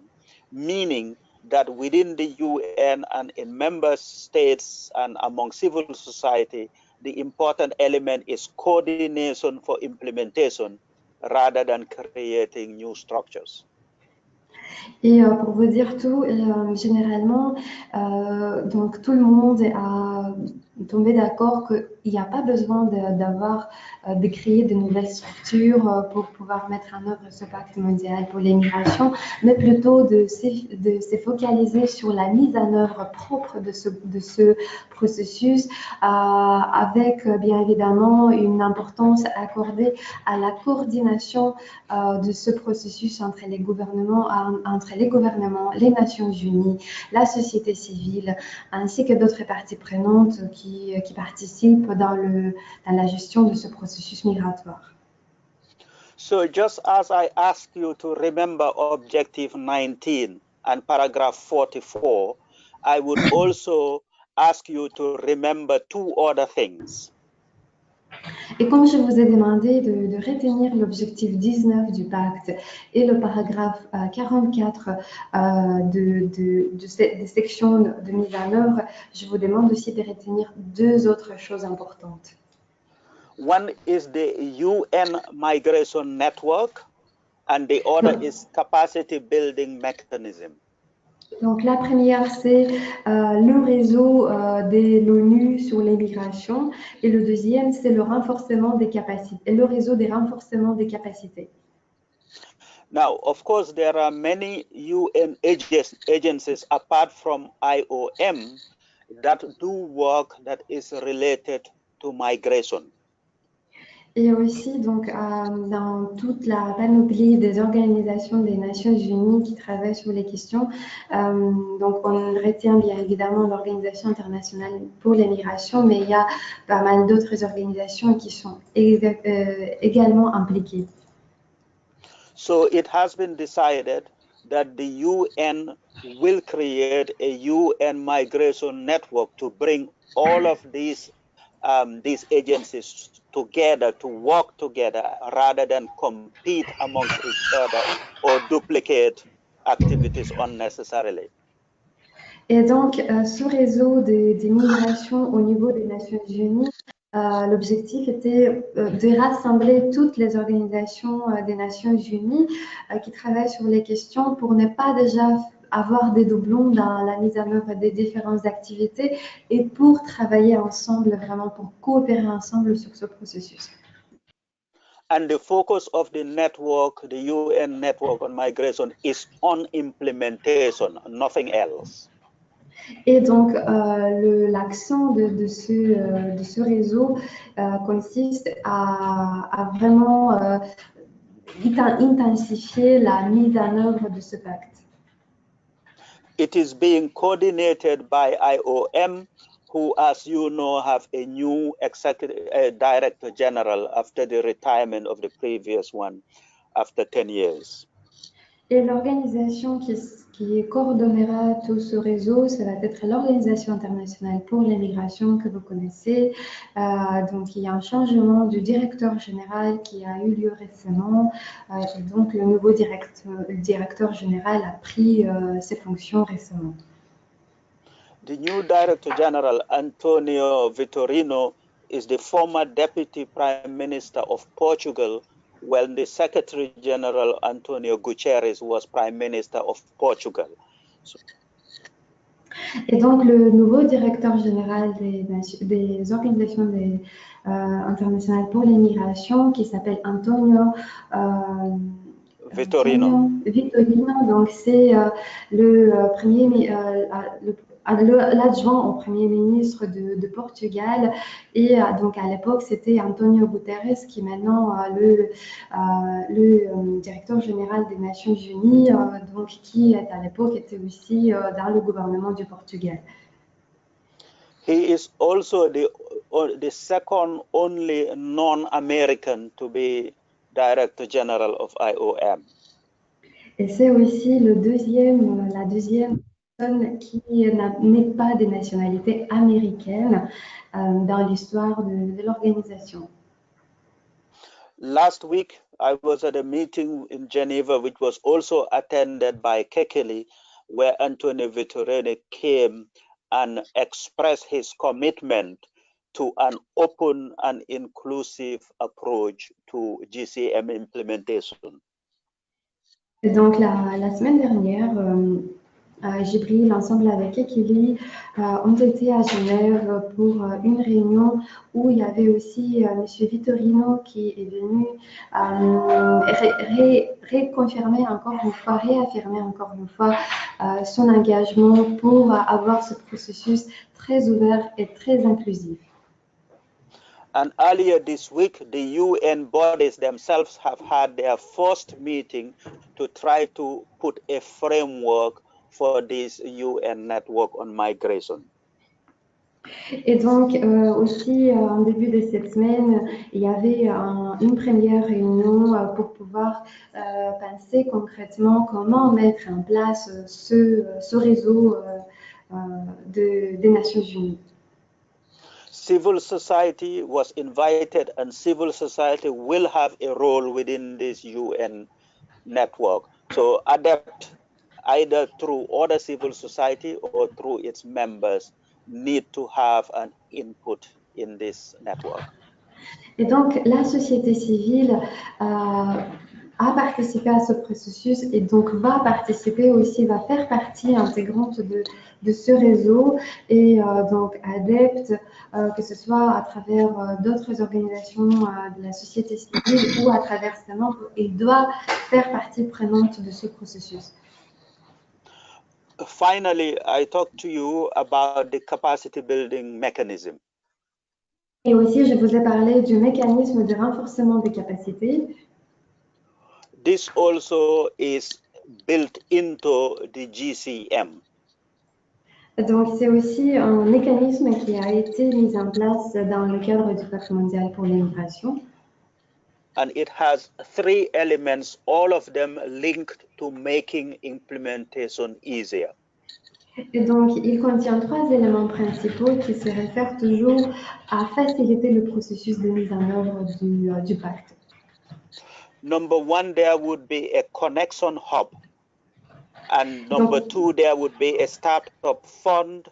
Speaker 5: meaning that within the UN and in member states and among civil society, the important element is coordination for implementation rather than creating new structures.
Speaker 1: Et pour vous dire tout, généralement, donc tout le monde a tombé d'accord que il n'y a pas besoin de créer de nouvelles structures pour pouvoir mettre en œuvre ce pacte mondial pour les migrations, mais plutôt de se focaliser sur la mise en œuvre propre de ce processus, avec bien évidemment une importance accordée à la coordination de ce processus entre les gouvernements, les Nations Unies, la société civile, ainsi que d'autres parties prenantes qui participent dans la gestion de ce processus migratoire.
Speaker 5: So just as I ask you to remember Objective 19 and paragraph 44, I would also ask you to remember two other things.
Speaker 1: Et comme je vous ai demandé de retenir l'objectif 19 du pacte et le paragraphe 44 des sections de mise en œuvre, je vous demande aussi de retenir deux autres choses importantes.
Speaker 5: One is the UN Migration Network, and the other is capacity building mechanism.
Speaker 1: Donc la première, c'est le réseau de l'ONU sur les migrations, et le deuxième, c'est le renforcement des capacités, le réseau des renforcements des capacités.
Speaker 5: Now, of course, there are many UN agencies apart from IOM that do work that is related to migration.
Speaker 1: Et aussi, donc, dans toute la panoplie des organisations des Nations Unies qui travaillent sur les questions, donc on retient bien évidemment l'Organisation internationale pour les migrations, mais il y a pas mal d'autres organisations qui sont également impliquées.
Speaker 5: So it has been decided that the UN will create a UN migration network to bring all of these agencies together to work together rather than compete amongst each other or duplicate activities unnecessarily.
Speaker 1: Et donc, ce réseau des migrations au niveau des Nations Unies, l'objectif était de rassembler toutes les organisations des Nations Unies qui travaillent sur les questions pour ne pas déjà avoir des doublons dans la mise en œuvre des différentes activités et pour travailler ensemble, vraiment pour coopérer ensemble sur ce processus.
Speaker 5: And the focus of the network, the UN network on migration, is on implementation, nothing else.
Speaker 1: Et donc, l'accent de ce réseau consiste à vraiment intensifier la mise en œuvre de ce pacte.
Speaker 5: It is being coordinated by IOM, who, as you know, have a new director general after the retirement of the previous one after 10 years.
Speaker 1: Et l'organisation qui coordonnera tout ce réseau, ça va être l'Organisation internationale pour les migrations que vous connaissez. Donc, il y a un changement du directeur général qui a eu lieu récemment. Et donc, le nouveau directeur général a pris ses fonctions récemment.
Speaker 5: The new Director General, Antonio Vitorino, is the former Deputy Prime Minister of Portugal, when the Secretary General, Antonio Guterres, was Prime Minister of Portugal.
Speaker 1: Et donc, le nouveau directeur général des organisations internationales pour les migrations, qui s'appelle Antonio Vitorino, donc c'est l'adjoint au Premier ministre de Portugal, et donc à l'époque c'était Antonio Guterres qui est maintenant le directeur général des Nations Unies, donc qui à l'époque était aussi dans le gouvernement du Portugal.
Speaker 5: He is also the second only non-American to be Director General of IOM.
Speaker 1: Et c'est aussi la deuxième personne qui n'est pas de nationalité américaine dans l'histoire de l'organisation.
Speaker 5: Last week, I was at a meeting in Geneva, which was also attended by Kekeli, where Antonio Vitorino came and expressed his commitment to an open and inclusive approach to GCM implementation.
Speaker 1: Et donc, la semaine dernière, Jibril, ensemble avec Ekili, ont été à Genève pour une réunion où il y avait aussi M. Vittorino qui est venu réaffirmer encore une fois son engagement pour avoir ce processus très ouvert et très inclusif.
Speaker 5: And earlier this week, the UN bodies themselves have had their first meeting to try to put a framework for this UN network on migration.
Speaker 1: Et donc, aussi, en début de cette semaine, il y avait une première réunion pour pouvoir penser concrètement comment mettre en place ce réseau des Nations Unies.
Speaker 5: Civil society was invited, and civil society will have a role within this UN network. So ADEPT, either through other civil society or through its members, need to have an input in this network.
Speaker 1: Et donc, la société civile a participé à ce processus et donc va participer aussi, va faire partie intégrante de ce réseau et donc adepte, que ce soit à travers d'autres organisations de la société civile ou à travers ses membres, il doit faire partie prenante de ce processus.
Speaker 5: Finally, I talked to you about the capacity building mechanism.
Speaker 1: Et aussi, je vous ai parlé du mécanisme de renforcement des capacités.
Speaker 5: This also is built into the GCM.
Speaker 1: Donc, c'est aussi un mécanisme qui a été mis en place dans le cadre du Pacte mondial pour l'immigration.
Speaker 5: And it has 3 elements, all of them linked to making implementation easier.
Speaker 1: Et donc, il contient 3 éléments principaux qui se réfèrent toujours à faciliter le processus de mise en œuvre du pacte.
Speaker 5: Number 1, there would be a connection hub. And number 2, there would be a startup fund.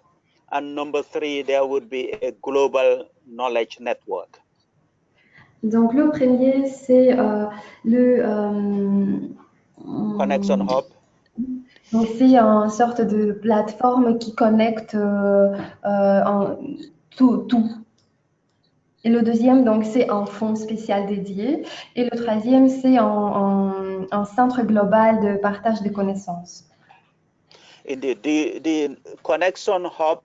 Speaker 5: And number 3, there would be a global knowledge network.
Speaker 1: Donc, le premier, c'est le
Speaker 5: Connection hub.
Speaker 1: Donc, c'est une sorte de plateforme qui connecte tout. Et le deuxième, donc, c'est un fonds spécial dédié. Et le troisième, c'est un centre global de partage de connaissances.
Speaker 5: Indeed, the connection hub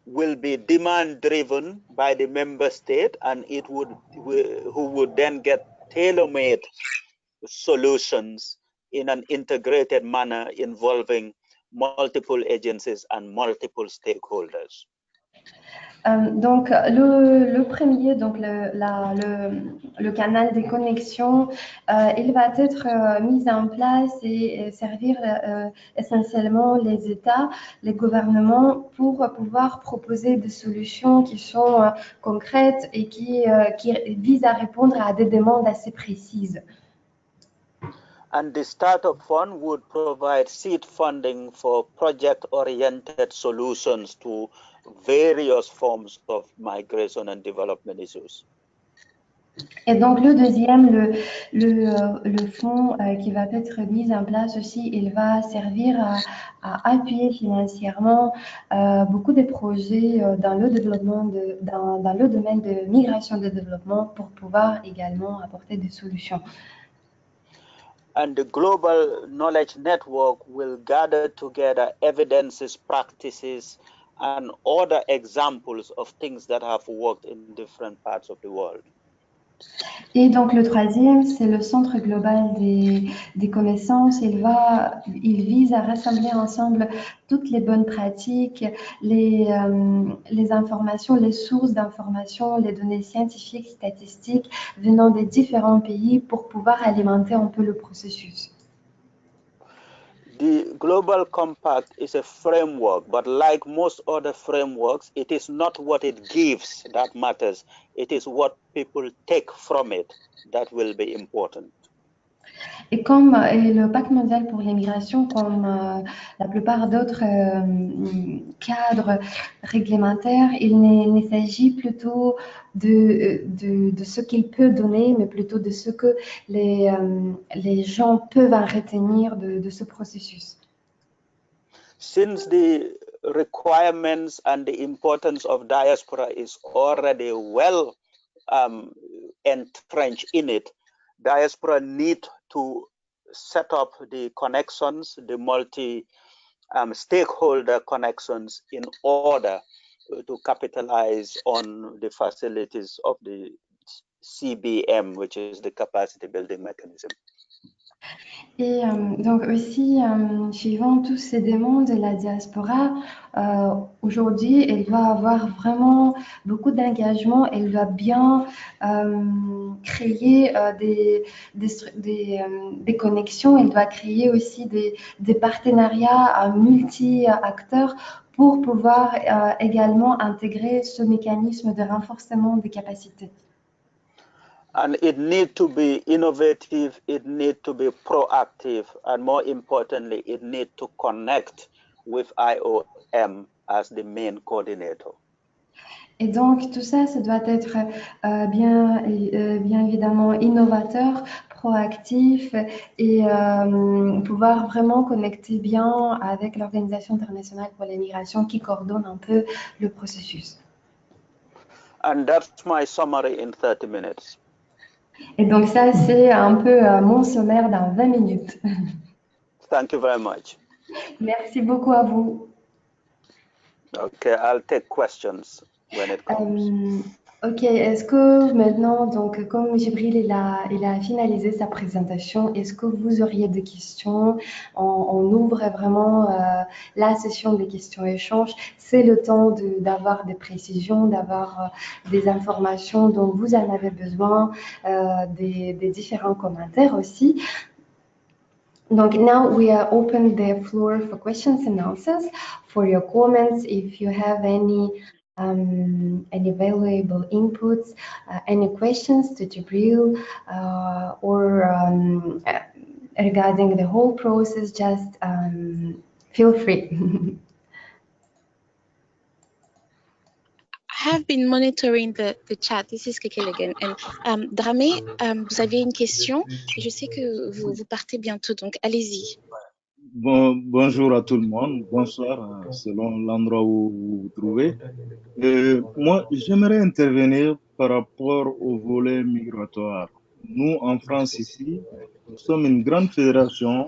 Speaker 5: will be demand driven by the member state, and who would then get tailor-made solutions in an integrated manner involving multiple agencies and multiple stakeholders.
Speaker 1: Donc, le premier, donc le canal des connexions, il va être mis en place et servir essentiellement les États, les gouvernements pour pouvoir proposer des solutions qui sont concrètes et qui visent à répondre à des demandes assez précises.
Speaker 5: And the Startup Fund would provide seed funding for project-oriented solutions to various forms of migration and development issues.
Speaker 1: Et donc, le deuxième, le fonds qui va être mis en place aussi, il va servir à appuyer financièrement beaucoup de projets dans le développement, dans le domaine de migration et de développement pour pouvoir également apporter des solutions.
Speaker 5: And the Global Knowledge Network will gather together evidences, practices, and other examples of things that have worked in different parts of the world.
Speaker 1: Et donc, le troisième, c'est le centre global des connaissances. Il vise à rassembler ensemble toutes les bonnes pratiques, les informations, les sources d'informations, les données scientifiques, statistiques venant des différents pays pour pouvoir alimenter un peu le processus.
Speaker 5: The Global Compact is a framework, but like most other frameworks, it is not what it gives that matters. It is what people take from it that will be important.
Speaker 1: Et comme le Pacte mondial pour l'immigration, comme la plupart d'autres cadres réglementaires, il ne s'agit plutôt de ce qu'il peut donner, mais plutôt de ce que les gens peuvent en retenir de ce processus.
Speaker 5: since the requirements and the importance of diaspora is already well entrenched in it, diaspora need to set up the connections, the multi-stakeholder connections in order to capitalize on the facilities of the CBM, which is the capacity building mechanism.
Speaker 1: Et donc aussi, suivant tous ces demandes, la diaspora, aujourd'hui, elle doit avoir vraiment beaucoup d'engagement, elle doit bien créer des connexions, elle doit créer aussi des partenariats multi-acteurs pour pouvoir également intégrer ce mécanisme de renforcement des capacités.
Speaker 5: And it needs to be innovative, it needs to be proactive, and more importantly, it needs to connect with IOM as the main coordinator.
Speaker 1: Et donc, tout ça, ça doit être bien évidemment innovateur, proactif et pouvoir vraiment connecter bien avec l'Organisation internationale pour les migrations qui coordonne un peu le processus.
Speaker 5: And that's my summary in 30 minutes.
Speaker 1: Et donc ça, c'est un peu mon sommaire dans 20 minutes.
Speaker 5: Thank you very much.
Speaker 1: Merci beaucoup à vous.
Speaker 5: Okay, I'll take questions when it comes.
Speaker 1: Ok, est-ce que maintenant, donc, comme Jibril il a finalisé sa présentation, est-ce que vous auriez des questions? On ouvre vraiment la session des questions-échanges. C'est le temps d'avoir des précisions, d'avoir des informations dont vous en avez besoin, des différents commentaires aussi. Donc, now we are open the floor for questions and answers, for your comments, if you have any valuable inputs, any questions to Jibril, or regarding the whole process, just feel free.
Speaker 2: I have been monitoring the chat. This is Kekel again. And Dramé, vous aviez une question et je sais que vous partez bientôt, donc allez-y.
Speaker 6: Bonjour à tout le monde, bonsoir selon l'endroit où vous vous trouvez. Moi, j'aimerais intervenir par rapport au volet migratoire. Nous, en France ici, nous sommes une grande fédération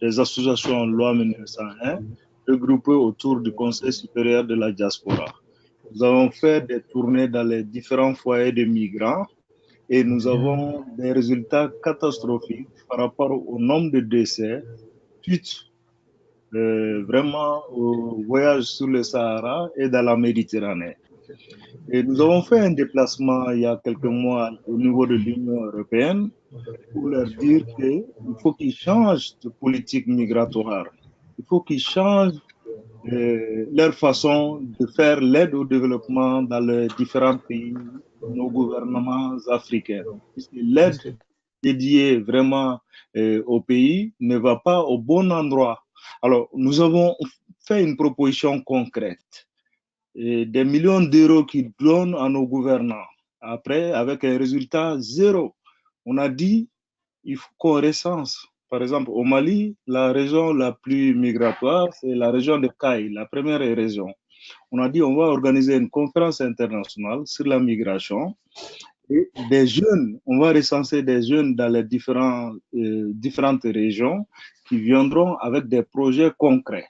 Speaker 6: des associations loi 1901 regroupées autour du Conseil supérieur de la diaspora. Nous avons fait des tournées dans les différents foyers de migrants et nous avons des résultats catastrophiques par rapport au nombre de décès suite vraiment au voyage sur le Sahara et dans la Méditerranée. Et nous avons fait un déplacement il y a quelques mois au niveau de l'Union européenne pour leur dire qu'il faut qu'ils changent de politique migratoire. Il faut qu'ils changent leur façon de faire l'aide au développement dans les différents pays, nos gouvernements africains. L'aide dédiée vraiment au pays ne va pas au bon endroit. Alors, nous avons fait une proposition concrète. Des millions d'euros qu'ils donnent à nos gouvernants. Après, avec un résultat zéro, on a dit il faut qu'on recense. Par exemple, au Mali, la région la plus migratoire, c'est la région de Caille, la première région. On a dit on va organiser une conférence internationale sur la migration. Et des jeunes, on va recenser des jeunes dans les différentes régions qui viendront avec des projets concrets.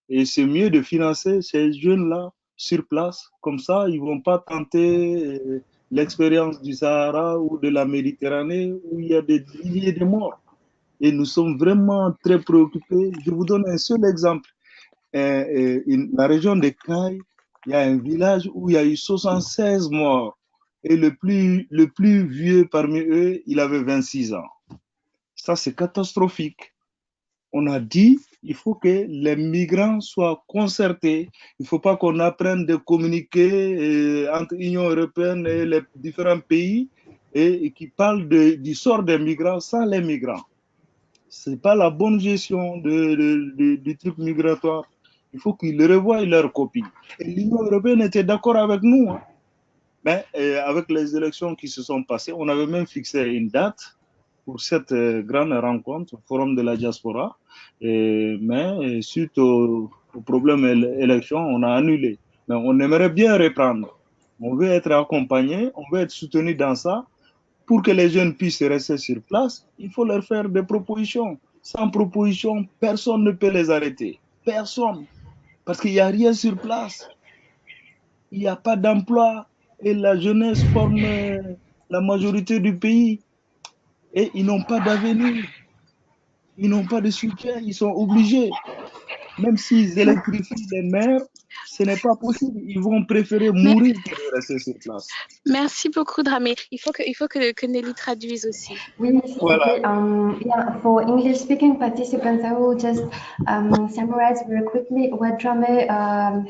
Speaker 6: Et c'est mieux de financer ces jeunes-là sur place. Comme ça, ils ne vont pas tenter l'expérience du Sahara ou de la Méditerranée où il y a des milliers de morts. Et nous sommes vraiment très préoccupés. Je vous donne un seul exemple. La région de Caille, il y a un village où il y a eu 76 morts. Et le plus vieux parmi eux, il avait 26 ans. Ça, c'est catastrophique. On a dit il faut que les migrants soient concertés. Il ne faut pas qu'on apprenne de communiquer entre l'Union européenne et les différents pays et qui parlent du sort des migrants sans les migrants. Ce n'est pas la bonne gestion du truc migratoire. Il faut qu'ils revoient leurs copies. Et l'Union européenne était d'accord avec nous. Mais avec les élections qui se sont passées, on avait même fixé une date pour cette grande rencontre, Forum de la Diaspora. Mais suite au problème élection, on a annulé. Mais on aimerait bien reprendre. On veut être accompagné, on veut être soutenu dans ça. Pour que les jeunes puissent rester sur place, il faut leur faire des propositions. Sans proposition, personne ne peut les arrêter. Personne. Parce qu'il n'y a rien sur place. Il n'y a pas d'emploi et la jeunesse forme la majorité du pays et ils n'ont pas d'avenir. Ils n'ont pas de soutien, ils sont obligés. Même s'ils électrifient les maires, ce n'est pas possible. Ils vont préférer mourir que de rester sur place.
Speaker 2: Merci beaucoup, Dramé. Il faut que Nelly traduise aussi.
Speaker 1: Oui,
Speaker 6: Voilà.
Speaker 1: okay. Yeah, for English-speaking participants, I will just summarize very quickly what Drame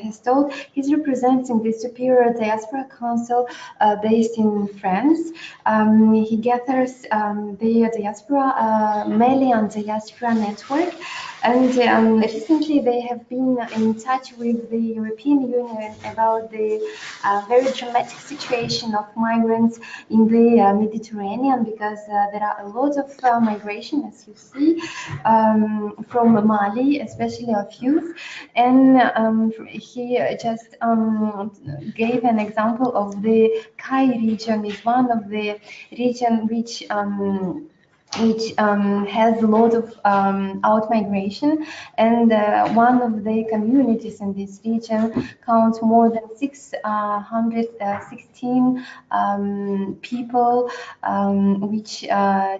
Speaker 1: has told. He's representing the Superior Diaspora Council based in France. He gathers the diaspora, Malian diaspora network, and recently they have been in touch with the European Union about the very dramatic situation of migrants in the Mediterranean, because there are a lot of migration, as you see, from Mali, especially of youth. And he just gave an example of the Kai region is one of the region which has a lot of out-migration, and one of the communities in this region counts more than 616 people which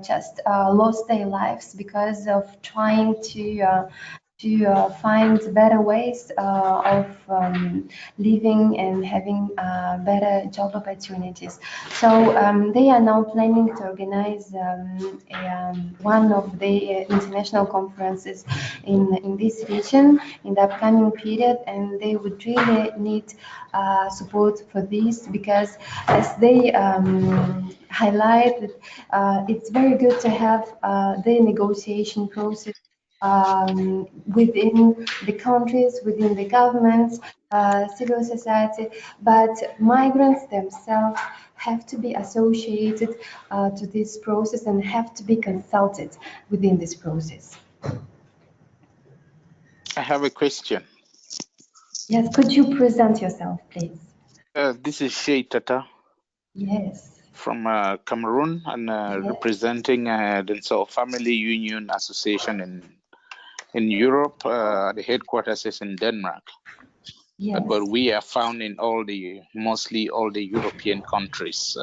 Speaker 1: just lost their lives because of trying to find better ways of living and having better job opportunities. So they are now planning to organize one of the international conferences in this region in the upcoming period, and they would really need support for this, because as they highlight that it's very good to have the negotiation process within the countries, within the governments, civil society, but migrants themselves have to be associated to this process and have to be consulted within this process.
Speaker 7: I have a question.
Speaker 1: Yes, could you present yourself, please?
Speaker 7: This is Shea Tata.
Speaker 1: Yes.
Speaker 7: From Cameroon, and
Speaker 1: Yes.
Speaker 7: representing the Family Union Association in Europe. The headquarters is in Denmark.
Speaker 1: Yes.
Speaker 7: But we are found in mostly all the European countries.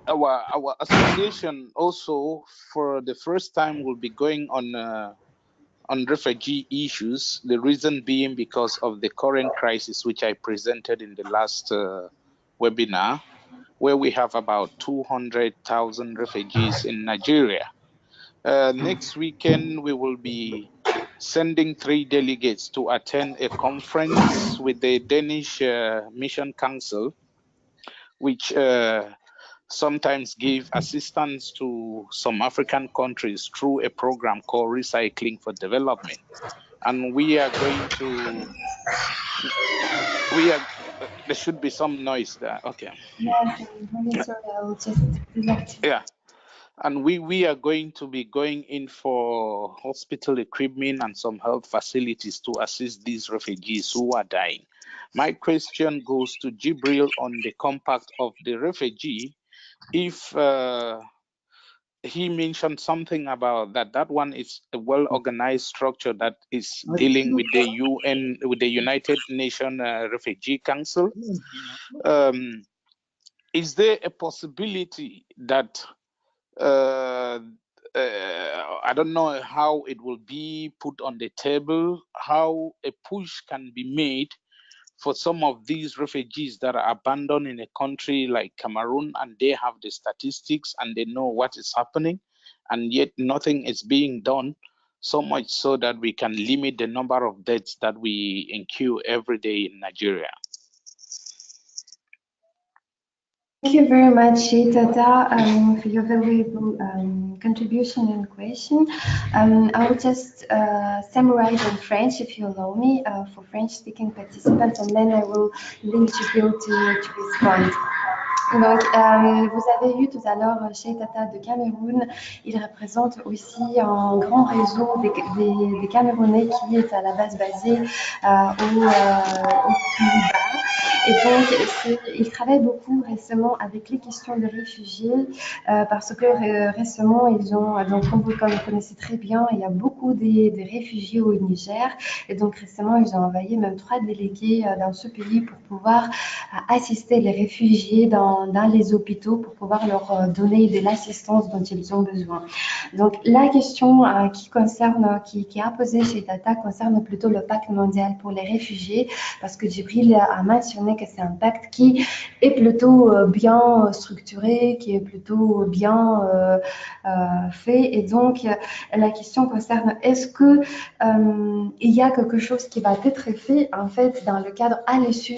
Speaker 7: Our association also, for the first time, will be going on refugee issues. The reason being because of the current crisis, which I presented in the last webinar, where we have about 200,000 refugees in Nigeria. Next weekend, we will be sending 3 delegates to attend a conference with the Danish Mission Council, which sometimes give assistance to some African countries through a program called Recycling for Development. And we are going to, there should be some noise there. Okay.
Speaker 1: Yes, I'm very sorry, I will just deactivate.
Speaker 7: Yeah. And we are going to be going in for hospital equipment and some health facilities to assist these refugees who are dying. My question goes to Jibril on the compact of the refugee. If he mentioned something about that one is a well-organized structure that is dealing with the UN, with the United Nations Refugee Council. Is there a possibility that I don't know how it will be put on the table, how a push can be made for some of these refugees that are abandoned in a country like Cameroon, and they have the statistics and they know what is happening, and yet nothing is being done, so much so that we can limit the number of deaths that we incur every day in Nigeria.
Speaker 1: Thank you very much, Tata, for your valuable contribution and question. I will just summarize in French, if you allow me, for French-speaking participants, and then I will leave Jibril to respond. Donc, vous avez eu tout à l'heure chez Tata de Cameroun, il représente aussi un grand réseau des Camerounais qui est à la base basé aux Pays-Bas. Et donc, il travaille beaucoup récemment avec les questions des réfugiés parce que récemment, ils ont, donc comme vous connaissez très bien, il y a beaucoup des réfugiés au Niger. Et donc, récemment, ils ont envoyé même 3 délégués dans ce pays pour pouvoir assister les réfugiés dans les hôpitaux pour pouvoir leur donner de l'assistance dont ils ont besoin. Donc, la question qui a posée chez Tata concerne plutôt le pacte mondial pour les réfugiés, parce que Djibril a mentionné que c'est un pacte qui est plutôt bien structuré, qui est plutôt bien fait. Et donc, la question concerne est-ce que il y a quelque chose qui va être fait en fait dans le cadre à l'issue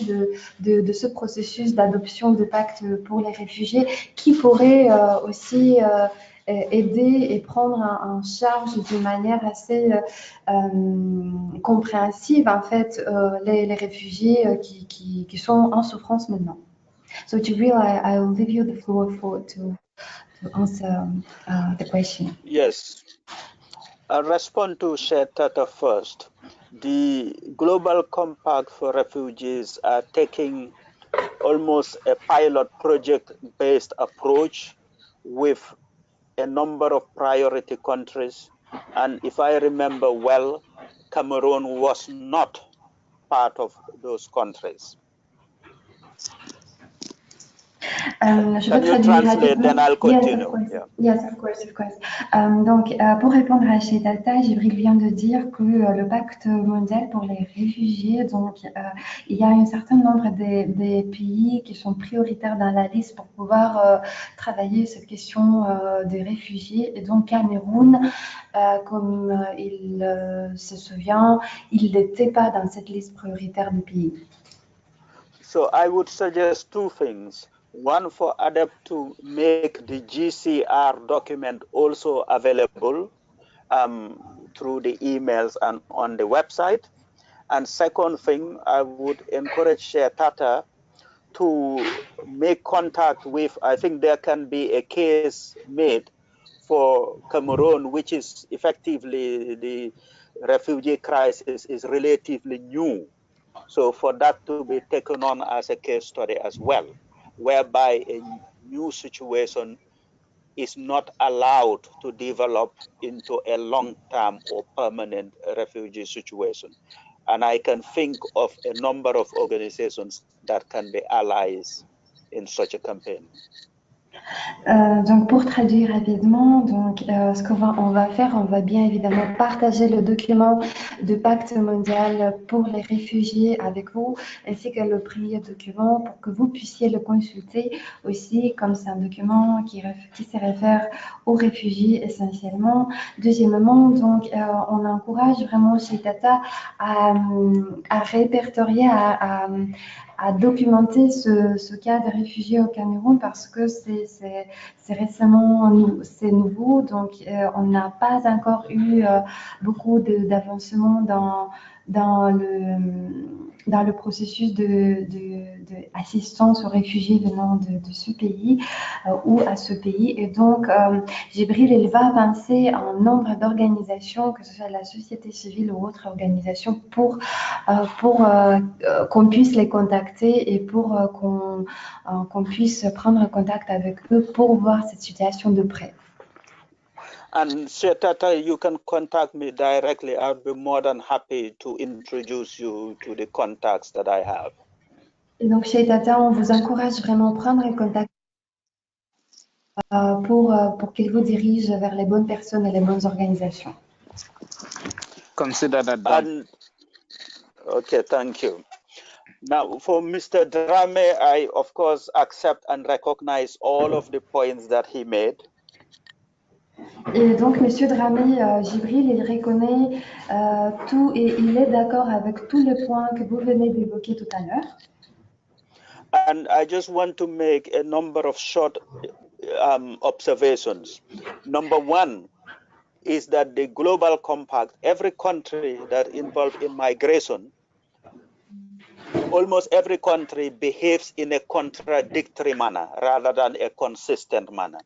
Speaker 1: de ce processus d'adoption de pacte pour les réfugiés qui pourrait aussi aider et prendre en charge d'une manière assez compréhensive en fait les réfugiés qui sont en souffrance maintenant. So Jibril, I will leave you the floor to answer the question.
Speaker 5: Yes, I'll respond to Shetata first. The Global Compact for Refugees are taking almost a pilot project-based approach with a number of priority countries. And if I remember well, Cameroon was not part of those countries.
Speaker 1: Je peux traduire rapidement.
Speaker 5: Then I'll continue.
Speaker 1: Yes, of course. Donc, pour répondre à Tata, Jibril vient de dire que le pacte mondial pour les réfugiés, donc il y a un certain nombre des pays qui sont prioritaires dans la liste pour pouvoir travailler cette question des réfugiés. Et donc, Cameroun, comme il se souvient, il n'était pas dans cette liste prioritaire des pays.
Speaker 5: So I would suggest 2 things. One, for ADEP to make the GCR document also available through the emails and on the website. And second thing, I would encourage Tata to make contact with, I think there can be a case made for Cameroon, which is effectively the refugee crisis is relatively new. So for that to be taken on as a case study as well, whereby a new situation is not allowed to develop into a long-term or permanent refugee situation. And I can think of a number of organizations that can be allies in such a campaign.
Speaker 1: Donc pour traduire rapidement, donc ce qu'on va faire, on va bien évidemment partager le document de pacte mondial pour les réfugiés avec vous, ainsi que le premier document pour que vous puissiez le consulter aussi, comme c'est un document qui se réfère aux réfugiés essentiellement. Deuxièmement, donc on encourage vraiment chez Tata à répertorier, à documenter ce cas de réfugiés au Cameroun parce que c'est récemment, c'est nouveau, donc on n'a pas encore eu beaucoup d'avancement dans le processus d'assistance aux réfugiés venant de ce pays ou à ce pays. Et donc, Jibril, il va avancer un nombre d'organisations, que ce soit la société civile ou autre organisation, pour qu'on puisse les contacter et pour qu'on puisse prendre contact avec eux pour voir cette situation de près.
Speaker 5: And Tata, you can contact me directly. I'll be more than happy to introduce you to the contacts that I have.
Speaker 1: Et donc, chez Tata, on vous encourage vraiment à prendre contact pour qu'il vous dirige vers les bonnes personnes et les bonnes organisations.
Speaker 7: Consider that done.
Speaker 5: Okay, thank you. Now, for Mr. Drame, I, of course, accept and recognize all of the points that he made.
Speaker 1: Et donc, Monsieur Dramé, Jibril, il reconnaît tout et il est d'accord avec tous les points que vous venez d'évoquer tout à l'heure.
Speaker 5: And I just want to make a number of short observations. Number one is that the Global Compact, every country that involved in migration almost every country behaves in a contradictory manner rather than a consistent manner.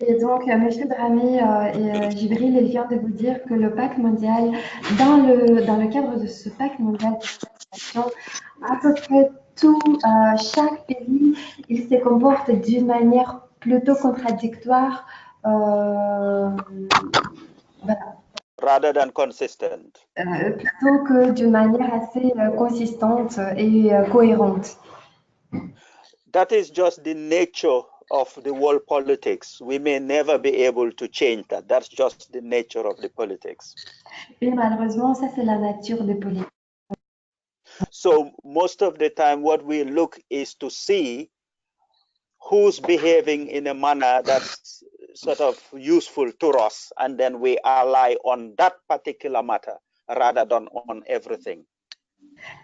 Speaker 1: Et donc, Monsieur Brahmi et Gibril, il vient de vous dire que le pacte mondial, dans le cadre de ce pacte mondial de coopération, à peu près chaque pays, il se comporte d'une manière plutôt contradictoire. Voilà.
Speaker 5: Rather than consistent.
Speaker 1: Plutôt que d'une manière assez consistante et cohérente.
Speaker 5: That is just the nature of the world politics. We may never be able to change that. That's just the nature of the politics.
Speaker 1: Et malheureusement, ça c'est la nature des politiques.
Speaker 5: So most of the time what we look is to see who's behaving in a manner that's sort of useful to us, and then we ally on that particular matter rather than on everything.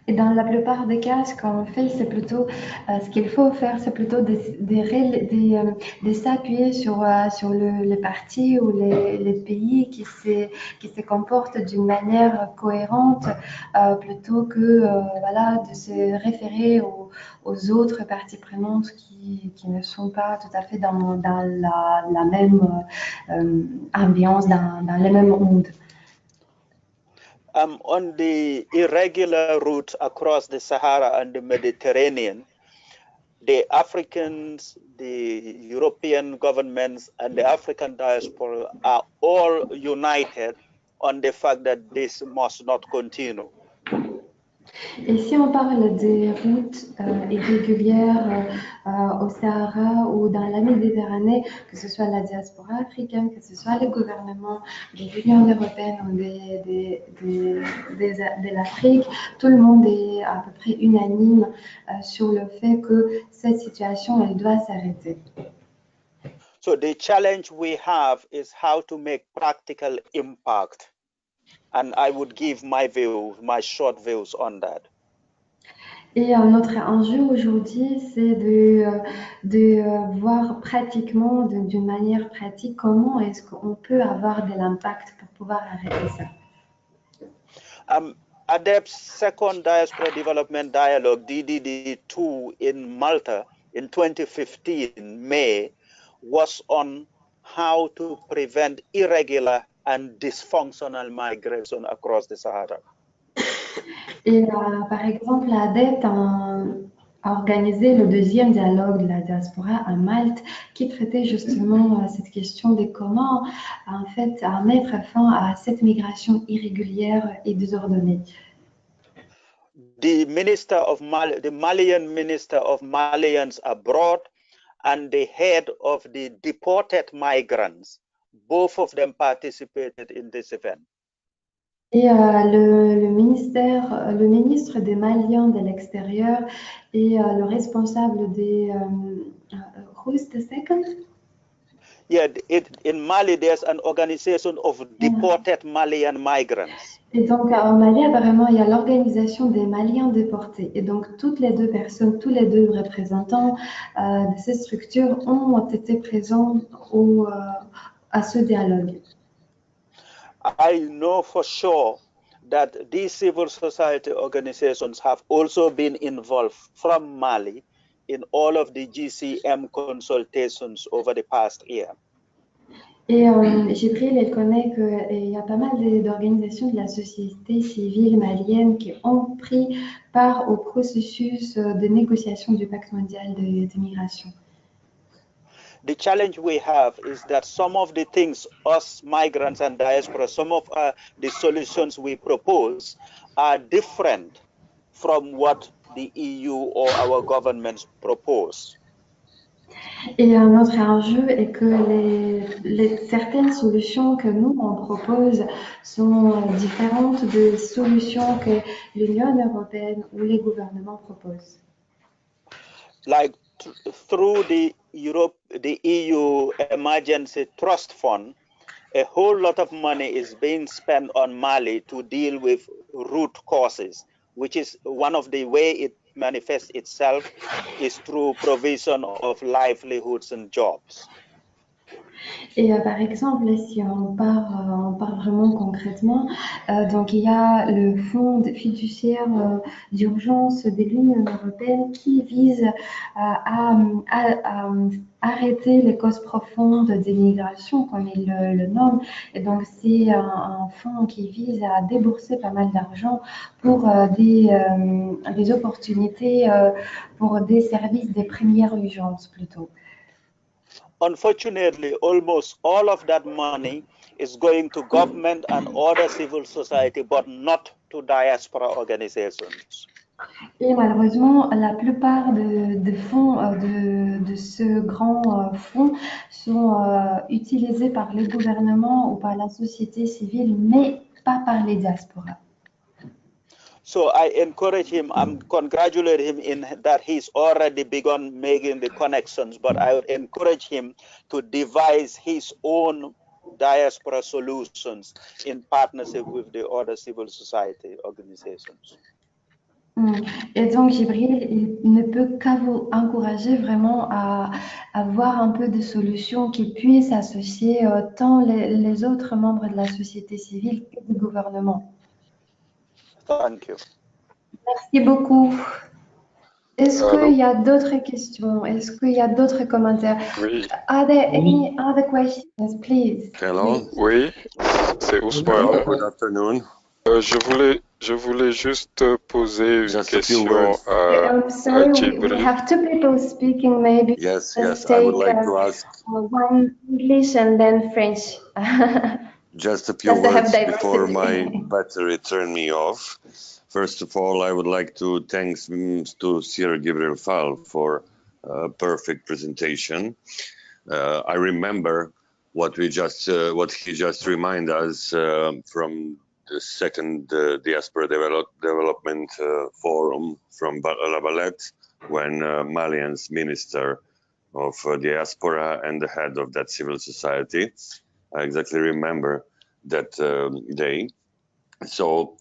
Speaker 1: Et dans la plupart des cas, ce qu'on fait, c'est plutôt, ce qu'il faut faire, c'est plutôt de s'appuyer sur les partis ou les pays qui se comportent d'une manière cohérente, plutôt que voilà, de se référer aux autres parties prenantes qui ne sont pas tout à fait dans la même ambiance, dans les mêmes ondes.
Speaker 5: On the irregular route across the Sahara and the Mediterranean, the Africans, the European governments, and the African diaspora are all united on the fact that this must not continue.
Speaker 1: Et si on parle des routes irrégulières au Sahara ou dans la Méditerranée, que ce soit la diaspora africaine, que ce soit les gouvernements de l'Union européenne ou de l'Afrique, tout le monde est à peu près unanime sur le fait que cette situation, elle doit s'arrêter.
Speaker 5: So the challenge we have is how to make practical impact. And I would give my view, my short views on that.
Speaker 1: Et notre enjeu aujourd'hui, c'est de voir pratiquement, d'une manière pratique, comment est-ce qu'on peut avoir de l'impact pour pouvoir arrêter ça.
Speaker 5: ADEP's second Diaspora Development Dialogue, DDD2 in Malta in 2015, May, was on how to prevent irregular and dysfunctional migration across the Sahara.
Speaker 1: Et par exemple, l'ADET a organisé le deuxième dialogue de la diaspora à Malte qui traitait justement cette question de comment en fait à mettre fin à cette migration irrégulière et désordonnée.
Speaker 5: The Malian minister of Malians abroad and the head of the deported migrants, both of them participated in this event.
Speaker 1: Et le ministre des Maliens de l'extérieur et le responsable des who's the second?
Speaker 5: Yeah, in Mali, there's an organization of deported Malian migrants.
Speaker 1: Et donc, en Mali, apparemment, il y a l'organisation des Maliens déportés. Et donc, toutes les deux personnes, tous les deux représentants de ces structures ont été présents à ce dialogue.
Speaker 5: I know for sure that these civil society organizations have also been involved from Mali in all of the GCM consultations over the past year.
Speaker 1: Et Gibril, elle connaît qu'il y a pas mal d'organisations de la société civile malienne qui ont pris part au processus de négociation du pacte mondial de migration.
Speaker 5: The challenge we have is that some of the things us migrants and diaspora, some of the solutions we propose are different from what the EU or our governments propose.
Speaker 1: Et notre enjeu est que certaines solutions que nous on propose sont différentes des solutions que l'Union européenne ou les gouvernements proposent.
Speaker 5: Like through the EU Emergency Trust Fund, a whole lot of money is being spent on Mali to deal with root causes, which is one of the way it manifests itself is through provision of livelihoods and jobs.
Speaker 1: Et par exemple, si on part vraiment concrètement, donc il y a le fonds fiduciaire d'urgence de l'Union européenne qui vise à arrêter les causes profondes des migrations, comme il le nomme. Et donc c'est un fonds qui vise à débourser pas mal d'argent pour des opportunités pour des services de première urgence plutôt.
Speaker 5: Unfortunately, almost all of that money is going to government and other civil society, but not to diaspora organizations.
Speaker 1: Et malheureusement, la plupart de fonds de ce grand fonds sont utilisés par les gouvernements ou par la société civile, mais pas par les diasporas.
Speaker 5: So I encourage him, congratulate him in that he's already begun making the connections, but I would encourage him to devise his own diaspora solutions in partnership with the other civil society organizations.
Speaker 1: Et donc, Gibril, il ne peut qu'à vous encourager vraiment à voir un peu de solutions qui puissent associer tant les autres membres de la société civile que du gouvernement.
Speaker 5: Thank you.
Speaker 1: Merci beaucoup. Est-ce qu'il y a d'autres questions? Est-ce qu'il y a d'autres commentaires?
Speaker 8: Oui.
Speaker 1: Are there any other questions, please?
Speaker 8: Hello. Oui, c'est Ousmane.
Speaker 9: Good afternoon.
Speaker 8: Je voulais juste poser une
Speaker 9: Just a few
Speaker 8: question
Speaker 9: words.
Speaker 1: I'm sorry, we
Speaker 8: Djibril.
Speaker 1: have two people speaking. Maybe
Speaker 9: Yes,
Speaker 1: let's
Speaker 9: I would
Speaker 1: take
Speaker 9: like to ask
Speaker 1: one English and then French.
Speaker 9: just a few
Speaker 1: Just to have
Speaker 9: words before my
Speaker 1: diversity.
Speaker 9: battery turned me off. First of all, I would like to thank to Sir Gabriel Fall for a perfect presentation. I remember what he just reminded us from the second Diaspora Development Forum from La Valette, when Malian's Minister of Diaspora and the head of that civil society. I exactly remember that day. So,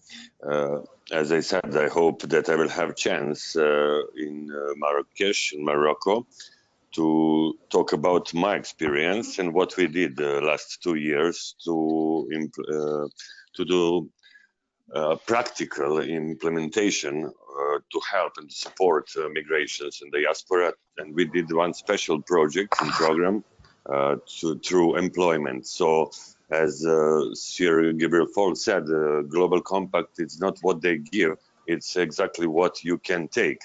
Speaker 9: as I said, I hope that I will have chance in Marrakesh, in Morocco, to talk about my experience and what we did the last 2 years to do practical implementation to help and support migrations in diaspora. And we did one special project and program through employment. So, as Sir Gabriel Fall said, Global Compact is not what they give, it's exactly what you can take.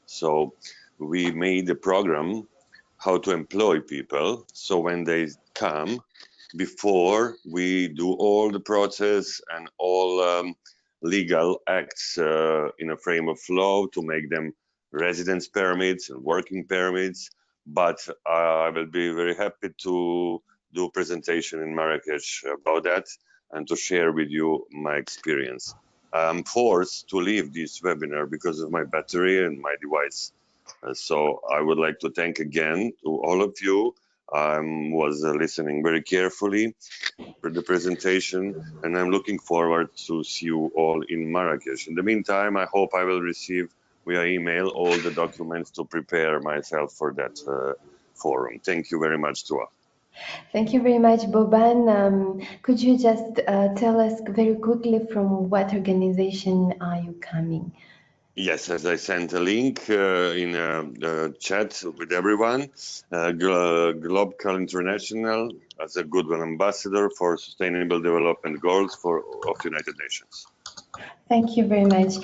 Speaker 9: So we made a program how to employ people. So when they come, before we do all the process and all legal acts in a frame of law to make them residence permits and working permits. But I will be very happy to do a presentation in Marrakesh about that and to share with you my experience. I'm forced to leave this webinar because of my battery and my device. So I would like to thank again to all of you. I was listening very carefully for the presentation, and I'm looking forward to see you all in Marrakesh. In the meantime, I hope I will receive via email all the documents to prepare myself for that forum. Thank you very much to all.
Speaker 1: Thank you very much, Boban. Could you just tell us very quickly from what organization are you coming?
Speaker 9: Yes, as I sent a link in a chat with everyone, Global International as a Goodwill Ambassador for Sustainable Development Goals of United Nations.
Speaker 1: Thank you very much.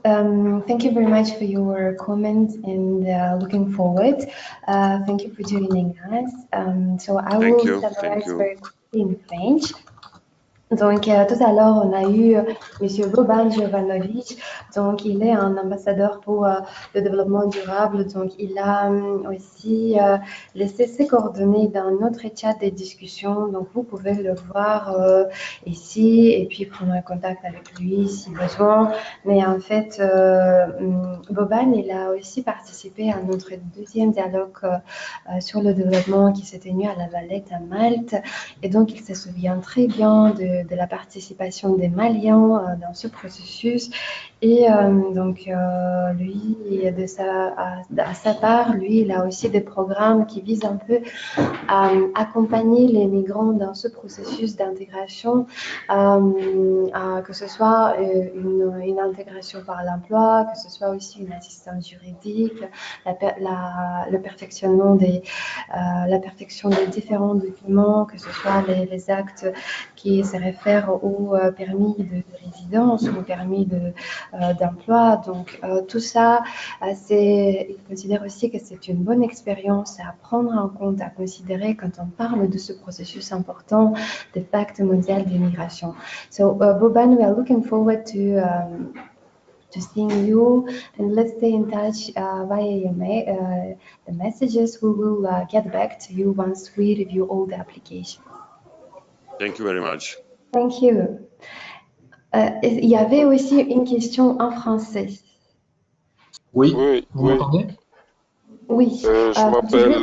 Speaker 1: Thank you very much for your comments and looking forward. Thank you for joining us. So I will summarize very quickly in French. Donc, tout à l'heure, on a eu Monsieur Boban Jovanovic. Donc, il est un ambassadeur pour le développement durable. Donc, il a aussi laissé ses coordonnées dans notre chat des discussions. Donc, vous pouvez le voir ici et puis prendre un contact avec lui si besoin. Mais en fait, Boban, il a aussi participé à notre deuxième dialogue sur le développement qui s'est tenu à La Valette à Malte. Et donc, il se souvient très bien de de la participation des Maliens dans ce processus. Et donc, lui, à sa part, lui, il a aussi des programmes qui visent un peu à accompagner les migrants dans ce processus d'intégration, que ce soit une intégration par l'emploi, que ce soit aussi une assistance juridique, le perfectionnement la perfection des différents documents, que ce soit les actes qui se réfèrent au permis de résidence ou permis d'emploi. Donc, tout ça, il considère aussi que c'est une bonne expérience à prendre en compte, à considérer quand on parle de ce processus important de pacte mondial d'immigration. So, Boban, we are looking forward to seeing you, and let's stay in touch via the messages. We will get back to you once we review all the applications.
Speaker 9: Thank you very much.
Speaker 1: Thank you. Il y avait aussi une question en français.
Speaker 8: Oui,
Speaker 3: Vous m'entendez?
Speaker 1: Oui.
Speaker 8: je m'appelle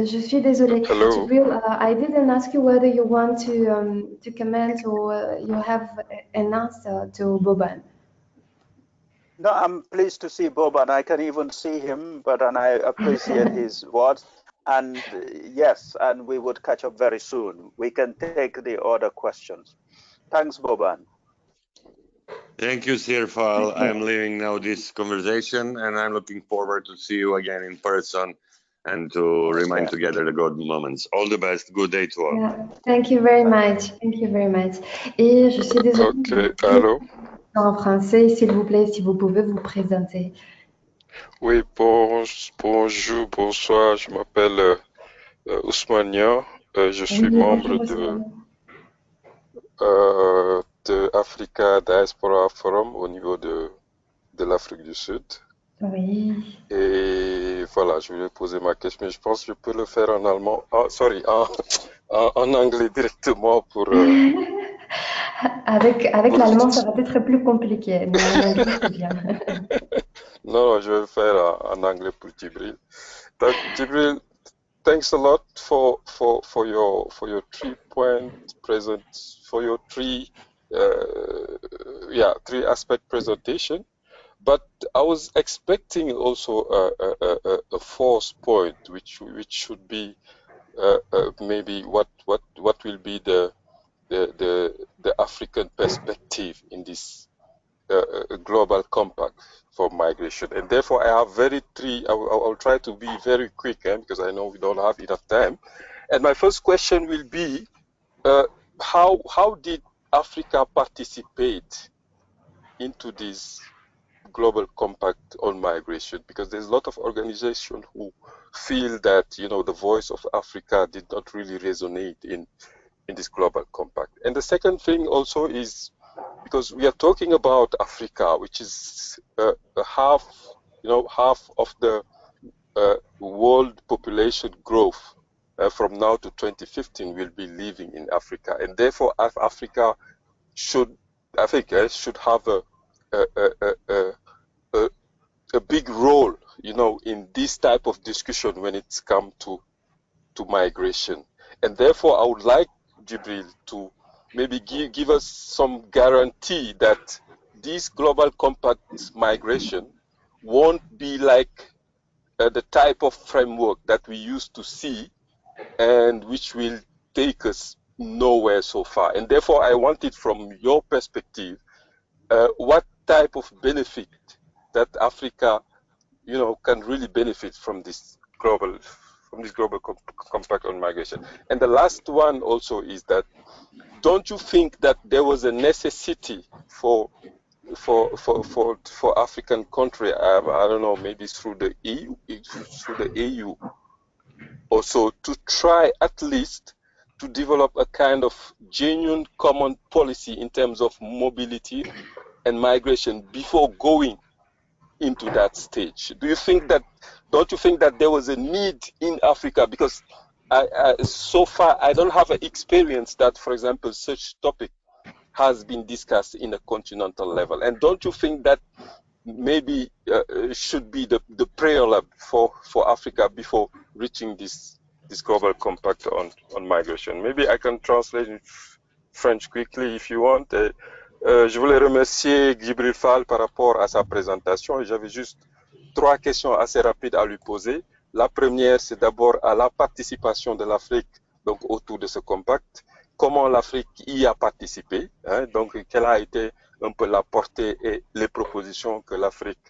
Speaker 1: je suis désolée.
Speaker 8: Hello.
Speaker 1: Jibril, I didn't ask you whether you want to comment or you have an answer to Boban.
Speaker 5: No, I'm pleased to see Boban. I can even see him, and I appreciate his words. And yes, and we would catch up very soon. We can take the other questions. Thanks, Boban.
Speaker 9: Thank you, Sirfal. I'm leaving now this conversation, and I'm looking forward to see you again in person and to remind together the good moments. All the best. Good day to all.
Speaker 1: Yeah. Thank you very much. Thank you very much. Et je suis désolée.
Speaker 8: Ok, allô?
Speaker 1: En français, s'il vous plaît, si vous pouvez vous présenter.
Speaker 8: Oui, bonjour, bonsoir. Je m'appelle Ousmania. Je suis membre de African Diaspora Forum au niveau de l'Afrique du Sud.
Speaker 1: Oui.
Speaker 8: Et voilà, je voulais poser ma question, mais je pense que je peux le faire en allemand. En anglais directement pour...
Speaker 1: Avec l'allemand, ça va être plus compliqué, mais en anglais, c'est bien.
Speaker 8: Non, je vais le faire en anglais pour Jibril. Donc, Jibril, thanks a lot for your 3-point present, for your three aspect presentation. But I was expecting also a fourth point, which should be maybe what will be the African perspective in this global compact for migration. And therefore, I have I'll try to be very quick because I know we don't have enough time. And my first question will be, how did Africa participate into this global compact on migration? Because there's a lot of organizations who feel that, the voice of Africa did not really resonate in this global compact. And the second thing also is, because we are talking about Africa, which is half of the world population growth from now to 2015 will be living in Africa, and therefore Africa should have a big role, in this type of discussion when it's come to migration. And therefore, I would like Jibril to maybe give us some guarantee that this global compact migration won't be like the type of framework that we used to see and which will take us nowhere so far. And therefore, I want it from your perspective, what type of benefit that Africa, can really benefit from this global compact on migration. And the last one also is that, don't you think that there was a necessity for African country, I don't know, maybe through the EU also, to try at least to develop a kind of genuine common policy in terms of mobility and migration before going into that stage? Don't you think that there was a need in Africa? Because so far I don't have an experience that, for example, such topic has been discussed in a continental level. And don't you think that maybe should be the prelude for Africa before reaching this this global compact on migration. Maybe I can translate in French quickly if you want. Je voulais remercier Djibril Fall par rapport à sa présentation et j'avais juste 3 questions assez rapides à lui poser. La première, c'est d'abord à la participation de l'Afrique donc autour de ce compact. Comment l'Afrique y a participé, hein, donc quelle a été un peu la portée et les propositions que l'Afrique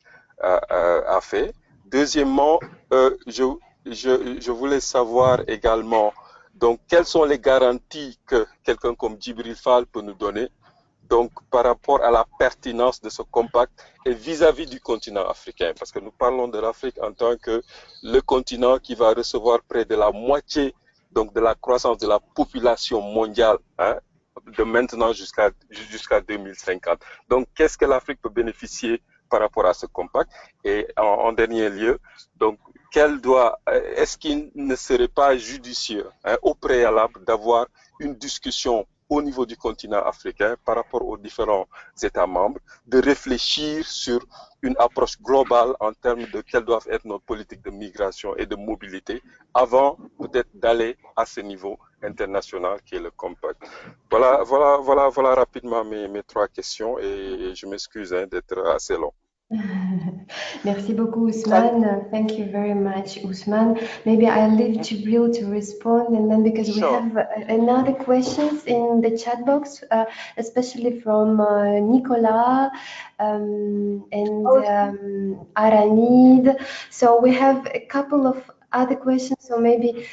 Speaker 8: a fait. Deuxièmement, je voulais savoir également donc quelles sont les garanties que quelqu'un comme Djibril Fall peut nous donner donc par rapport à la pertinence de ce compact et vis-à-vis du continent africain, parce que nous parlons de l'Afrique en tant que le continent qui va recevoir près de la moitié donc de la croissance de la population mondiale, hein, de maintenant jusqu'à 2050. Donc, qu'est-ce que l'Afrique peut bénéficier par rapport à ce compact? Et en dernier lieu, donc, est-ce qu'il ne serait pas judicieux, hein, au préalable, d'avoir une discussion au niveau du continent africain par rapport aux différents États membres, de réfléchir sur une approche globale en termes de quelles doivent être nos politiques de migration et de mobilité avant peut-être d'aller à ce niveau international qui est le compact. Voilà rapidement mes 3 questions et je m'excuse d'être assez long.
Speaker 1: Merci beaucoup, Ousmane. Thank you very much, Ousmane. Maybe I'll leave Jibril to respond, and then because we have another questions in the chat box, especially from Nicola and Aranid. So we have a couple of other questions. So maybe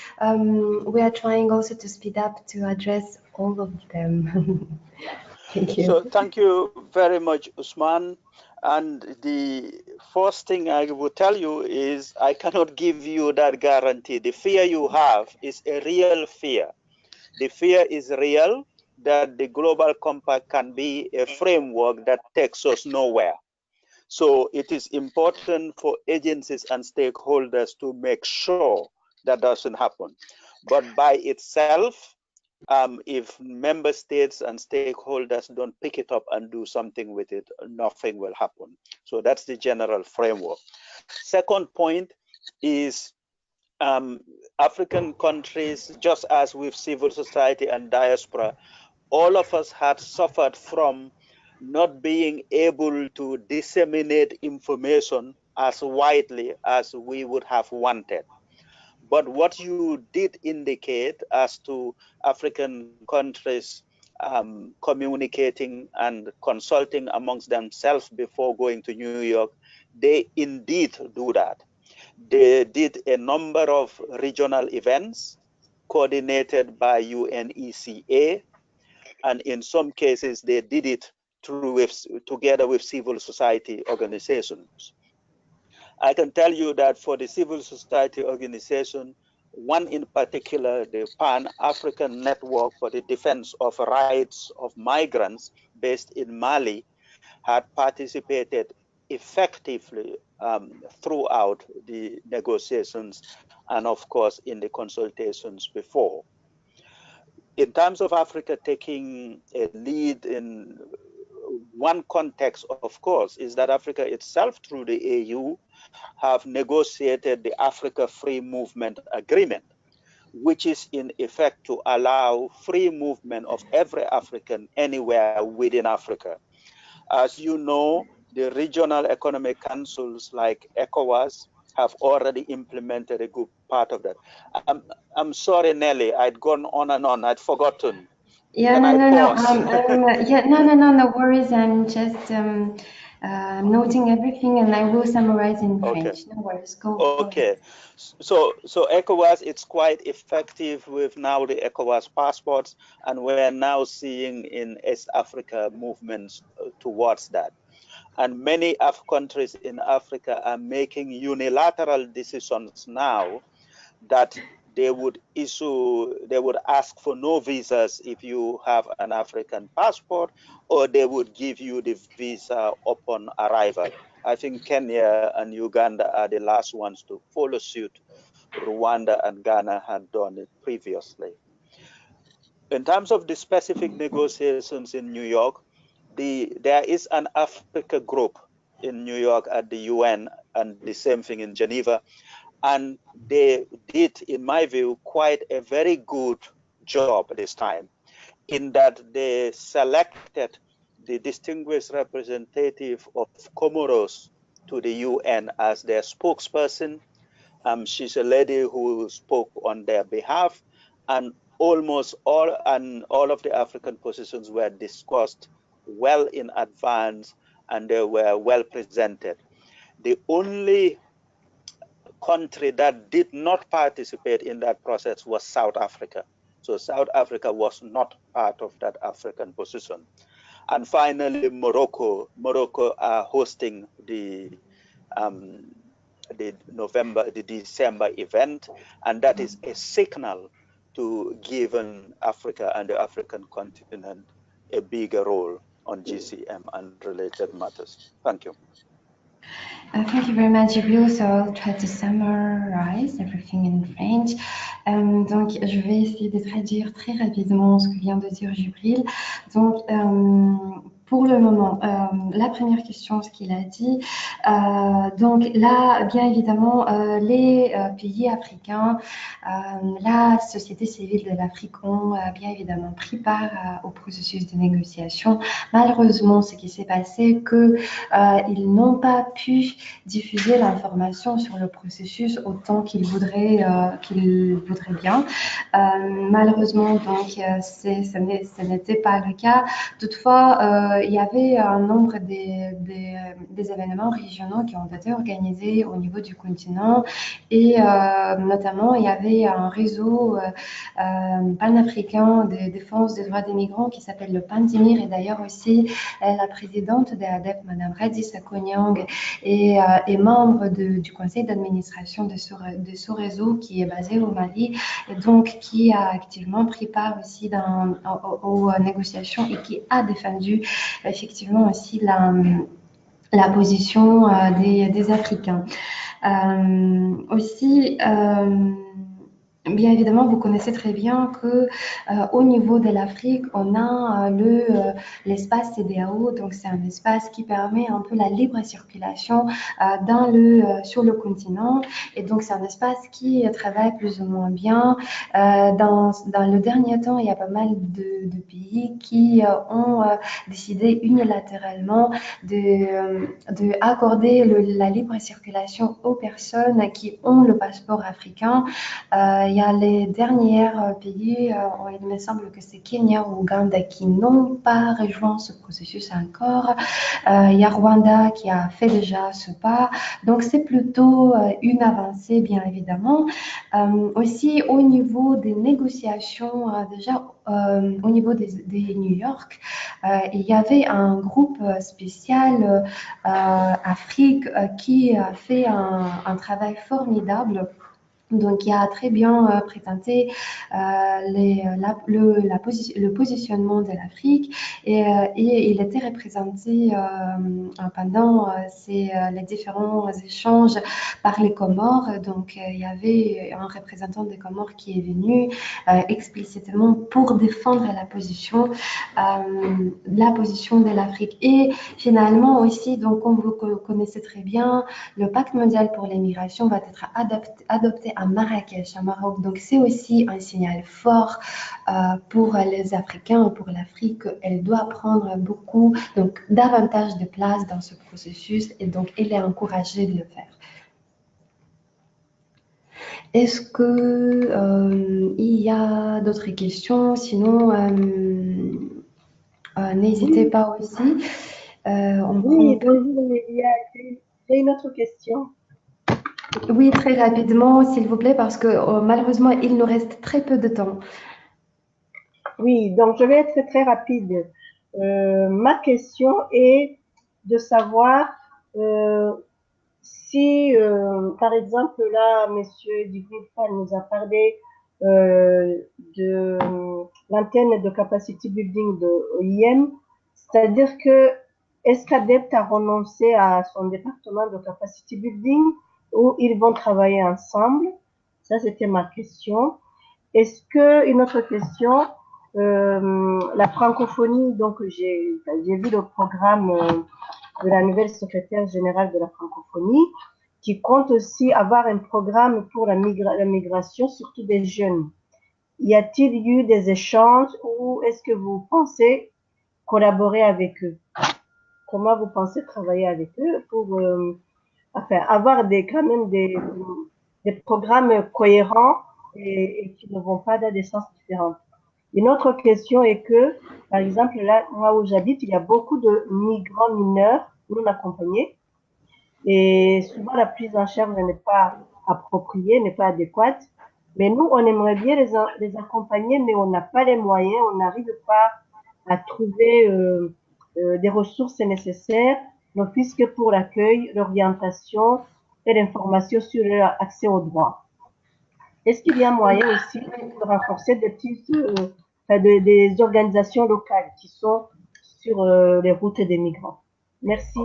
Speaker 1: we are trying also to speed up to address all of them. Thank you.
Speaker 5: So thank you very much, Usman. And the first thing I will tell you is I cannot give you that guarantee. The fear you have is a real fear. The fear is real that the global compact can be a framework that takes us nowhere. So it is important for agencies and stakeholders to make sure that doesn't happen. But by itself, if member states and stakeholders don't pick it up and do something with it, nothing will happen. So that's the general framework. Second point is African countries, just as with civil society and diaspora, all of us had suffered from not being able to disseminate information as widely as we would have wanted. But what you did indicate as to African countries communicating and consulting amongst themselves before going to New York, they indeed do that. They did a number of regional events coordinated by UNECA, and in some cases they did it together with civil society organizations. I can tell you that for the civil society organization, one in particular, the Pan-African Network for the Defense of Rights of Migrants based in Mali, had participated effectively throughout the negotiations and of course in the consultations before. In terms of Africa taking a lead in one context, of course, is that Africa itself through the AU have negotiated the Africa Free Movement Agreement, which is in effect to allow free movement of every African anywhere within Africa. As you know, the regional economic councils like ECOWAS have already implemented a good part of that. I'm sorry, Nelly, I'd gone on and on, I'd forgotten.
Speaker 1: Yeah, no worries. I'm just noting everything, and I will summarize in French. No worries. Go.
Speaker 5: Okay. So ECOWAS, it's quite effective with now the ECOWAS passports, and we're now seeing in East Africa movements towards that. And many countries in Africa are making unilateral decisions now that they would ask for no visas if you have an African passport, or they would give you the visa upon arrival. I think Kenya and Uganda are the last ones to follow suit. Rwanda and Ghana had done it previously. In terms of the specific negotiations in New York, there is an Africa group in New York at the UN, and the same thing in Geneva. And they did, in my view, quite a very good job this time, in that they selected the distinguished representative of Comoros to the UN as their spokesperson. She's a lady who spoke on their behalf, and almost all of the African positions were discussed well in advance, and they were well presented. The only country that did not participate in that process was South Africa. So South Africa was not part of that African position. And finally, Morocco. Morocco are hosting the December event, and that is a signal to give Africa and the African continent a bigger role on GCM and related matters. Thank you.
Speaker 1: Thank you very much, Jibril. So I'll try to summarize everything in French. Donc, je vais essayer de traduire très rapidement ce que vient de dire Jibril. Donc, pour le moment, la première question, ce qu'il a dit. Donc là, bien évidemment, les pays africains, la société civile de l'Afrique ont bien évidemment pris part au processus de négociation. Malheureusement, ce qui s'est c'est qu'ils n'ont pas pu diffuser l'information sur le processus autant qu'ils voudraient bien. Malheureusement, donc, ce n'était pas le cas. Toutefois, il y avait un nombre des événements régionaux qui ont été organisés au niveau du continent et notamment, il y avait un réseau panafricain de défense des droits des migrants qui s'appelle le PANDIMIR, et d'ailleurs aussi la présidente de l'ADEP, Madame Radissa Konyang, est membre du conseil d'administration de ce réseau qui est basé au Mali, et donc qui a activement pris part aussi aux négociations et qui a défendu effectivement aussi la position des Africains. Aussi, bien évidemment, vous connaissez très bien que au niveau de l'Afrique, on a l'espace CEDEAO, donc c'est un espace qui permet un peu la libre circulation sur le continent, et donc c'est un espace qui travaille plus ou moins bien. Dans le dernier temps, il y a pas mal de pays qui ont décidé unilatéralement de accorder la libre circulation aux personnes qui ont le passeport africain. Il y a les derniers pays, il me semble que c'est Kenya ou Ouganda qui n'ont pas rejoint ce processus encore. Il y a Rwanda qui a fait déjà ce pas. Donc, c'est plutôt une avancée, bien évidemment. Aussi, au niveau des négociations, déjà, au niveau des New York, il y avait un groupe spécial Afrique qui a fait un travail formidable. Donc, il a très bien présenté le positionnement de l'Afrique, et il était représenté pendant les différents échanges par les Comores. Donc, il y avait un représentant des Comores qui est venu explicitement pour défendre la position de l'Afrique. Et finalement aussi, donc, comme vous connaissez très bien, le pacte mondial pour les migrations va être adopté à Marrakech, au Maroc. Donc, c'est aussi un signal fort pour les Africains et pour l'Afrique. Elle doit prendre davantage de place dans ce processus, et donc, elle est encouragée de le faire. Est-ce que il y a d'autres questions? Sinon, n'hésitez pas aussi.
Speaker 10: J'ai une autre question.
Speaker 1: Oui, très rapidement, s'il vous plaît, parce que malheureusement, il nous reste très peu de temps.
Speaker 10: Oui, donc je vais être très rapide. Ma question est de savoir si, par exemple, là, Monsieur Djibril nous a parlé de l'antenne de capacity building de OIM, c'est-à-dire que est-ce qu'ADEPT a renoncé à son département de capacity building, ou ils vont travailler ensemble? Ça, c'était ma question. Est-ce que, une autre question, la francophonie, donc j'ai vu le programme de la nouvelle secrétaire générale de la francophonie, qui compte aussi avoir un programme pour la migration, surtout des jeunes. Y a-t-il eu des échanges ou est-ce que vous pensez collaborer avec eux? Comment vous pensez travailler avec eux pour avoir quand même des programmes cohérents et qui ne vont pas dans des sens différents? Une autre question est que, par exemple, là, moi où j'habite, il y a beaucoup de migrants mineurs non accompagnés et souvent la prise en charge n'est pas appropriée, n'est pas adéquate. Mais nous, on aimerait bien les accompagner, mais on n'a pas les moyens, on n'arrive pas à trouver des ressources nécessaires, ne fût-ce que pour l'accueil, l'orientation et l'information sur leur accès aux droits. Est-ce qu'il y a moyen aussi de renforcer des organisations locales qui sont sur les routes des migrants? Merci.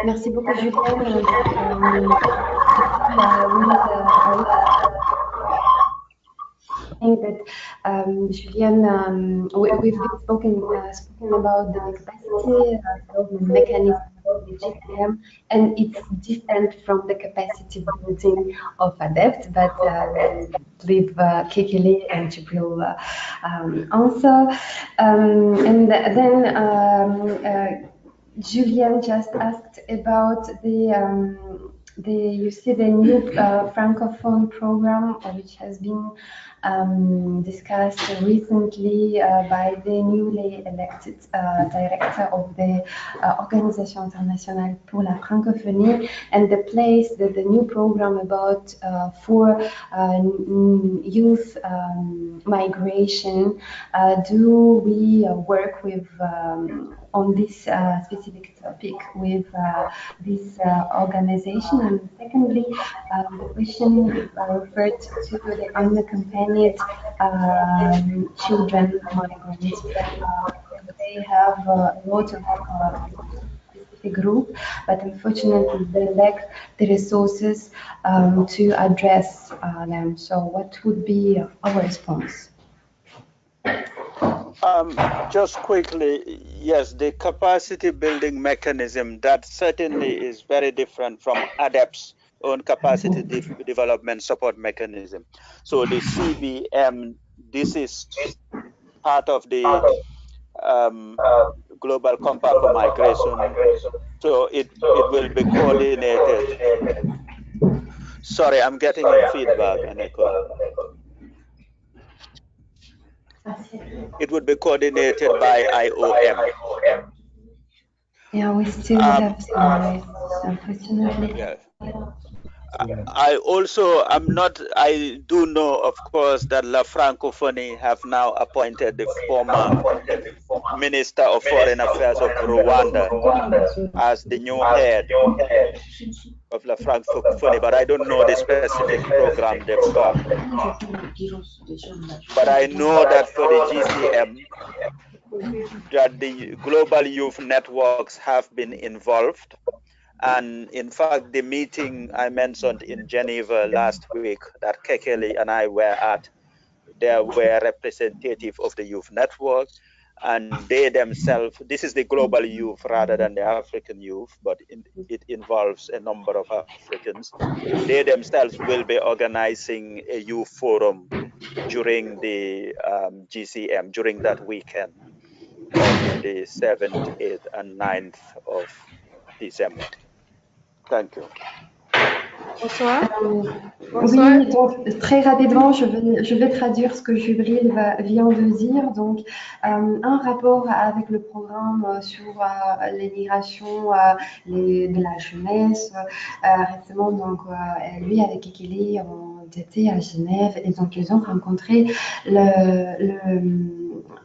Speaker 1: Merci beaucoup, Julienne. I think that Julienne, we've been spoken about the capacity development mechanism of the GCM, and it's different from the capacity building of ADEPT, but leave Kekele and Jibril answer. And then Julian just asked about you see the new Francophone program, which has been discussed recently by the newly elected director of the Organisation Internationale pour la Francophonie, and the place that the new program about for youth migration. Do we work with on this specific topic with this organization? And secondly, the question referred to the unaccompanied children migrants. They have a lot of specific group, but unfortunately they lack the resources to address them. So what would be our response?
Speaker 5: Just quickly, yes, the capacity building mechanism, that certainly is very different from ADEPT's own capacity development support mechanism. So the CBM, this is part of the Global Compact for Migration, so it will be coordinated. Sorry, I'm getting a feedback and echo. It would be coordinated by IOM.
Speaker 1: Yeah, we still have some noise, unfortunately.
Speaker 5: Yeah. I do know, of course, that La Francophonie have now appointed the former Minister of Foreign Affairs of Rwanda as the new head of La Francophonie, but I don't know the specific program they've got. But I know that for the GCM, that the global youth networks have been involved. And in fact, the meeting I mentioned in Geneva last week that Kekele and I were at, there were representatives of the youth network, and they themselves, this is the global youth rather than the African youth, but it involves a number of Africans. They themselves will be organizing a youth forum during the GCM, during that weekend of the 7th, 8th, and 9th of December. Thank you.
Speaker 1: Bonsoir. Oui, donc très rapidement, je vais traduire ce que Jubril vient de dire. Donc, un rapport avec le programme sur les migrations de la jeunesse. Récemment, donc, lui avec Ekele ont été à Genève et donc ils ont rencontré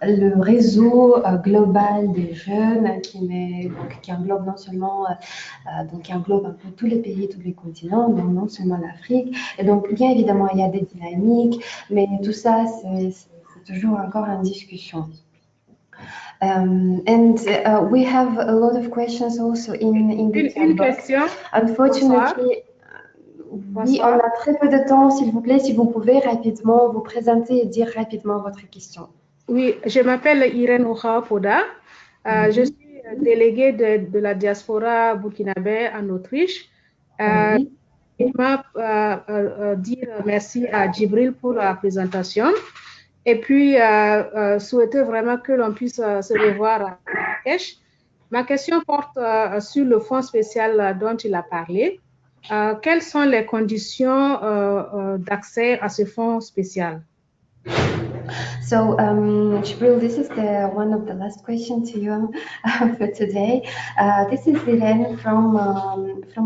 Speaker 1: le réseau global des jeunes qui englobe non seulement qui englobe un peu tous les pays, tous les continents, donc non seulement l'Afrique. Et donc, bien évidemment, il y a des dynamiques, mais tout ça, c'est toujours encore en discussion. We have a lot of questions also in the chat box. Unfortunately, oui, on a très peu de temps, s'il vous plaît, si vous pouvez rapidement vous présenter et dire rapidement votre question.
Speaker 11: Oui, je m'appelle Irène Ocha-Poda. Je suis déléguée de la diaspora burkinabé en Autriche.
Speaker 1: Oui.
Speaker 11: dire merci à Djibril pour la présentation et puis souhaiter vraiment que l'on puisse se revoir à Marrakech. Ma question porte sur le fonds spécial dont il a parlé. Quelles sont les conditions d'accès à ce fonds spécial?
Speaker 1: So, Jibril, this is one of the last questions to you for today. This is Irene from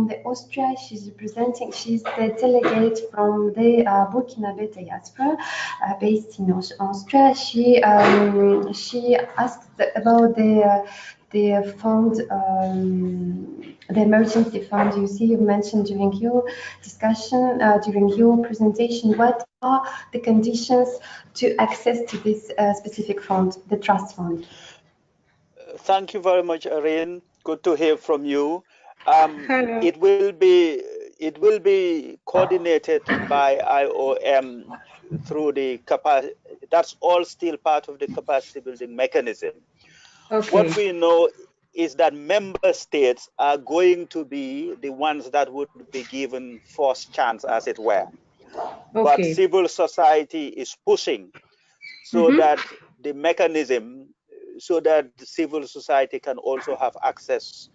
Speaker 1: the Austria. She's the delegate from the Burkinabe diaspora based in Austria. She asked about the fund, the emergency fund. You see, you mentioned during your discussion, during your presentation, what are the conditions to access to this specific fund, the trust fund?
Speaker 5: Thank you very much, Irene. Good to hear from you. It will be coordinated by IOM through the capacity. That's all still part of the capacity building mechanism.
Speaker 11: Okay.
Speaker 5: What we know is that member states are going to be the ones that would be given first chance, as it were.
Speaker 11: Okay.
Speaker 5: But civil society is pushing so that the mechanism, so that civil society can also have access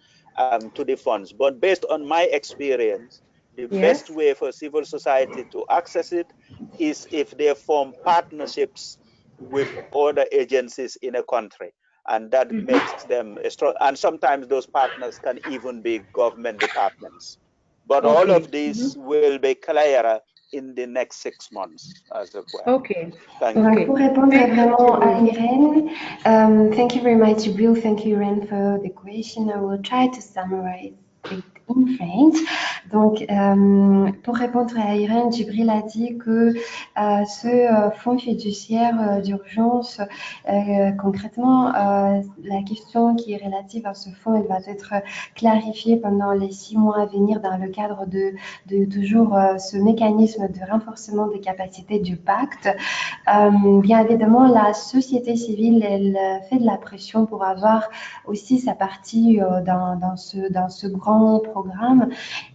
Speaker 5: to the funds. But based on my experience, the best way for civil society to access it is if they form partnerships with other agencies in a country. And that makes them strong. And sometimes those partners can even be government departments. But all of this will be clearer in the next 6 months, as it were.
Speaker 11: Okay.
Speaker 1: Donc, pour répondre vraiment à Irène, thank you very much, Jibril. Thank you, Irène, for the question. I will try to summarize it in French. Donc, pour répondre à Irène, Jibril a dit que ce fonds fiduciaire d'urgence, concrètement, la question qui est relative à ce fonds, elle va être clarifiée pendant les 6 mois à venir dans le cadre de toujours ce mécanisme de renforcement des capacités du pacte. Bien évidemment, la société civile, elle fait de la pression pour avoir aussi sa partie dans ce grand programme.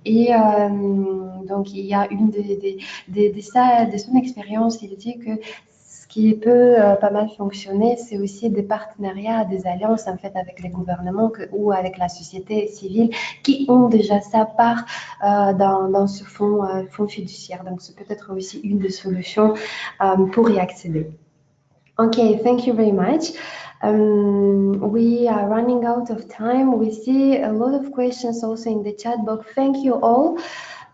Speaker 1: Et donc, il y a une de son expérience, il dit que ce qui peut pas mal fonctionner, c'est aussi des partenariats, des alliances en fait avec les gouvernements ou avec la société civile qui ont déjà sa part dans ce fonds fiduciaire. Donc, c'est peut-être aussi une des solutions pour y accéder. Okay, thank you very much. We are running out of time. We see a lot of questions also in the chat box. Thank you all.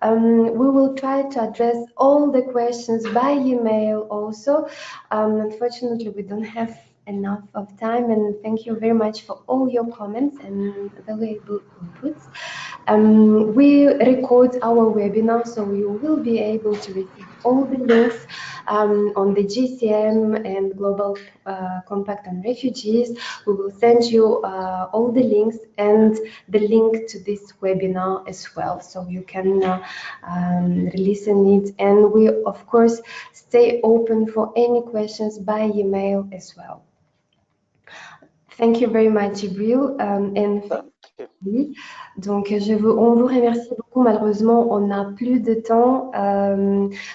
Speaker 1: We will try to address all the questions by email also. Unfortunately, we don't have enough of time, and thank you very much for all your comments and valuable inputs. We record our webinar, so you will be able to receive all the links on the GCM and Global Compact on Refugees. We will send you all the links and the link to this webinar as well, so you can listen it. And we, of course, stay open for any questions by email as well. Thank you very much, Jibril. Donc, on vous remercie beaucoup. Malheureusement, on n'a plus de temps.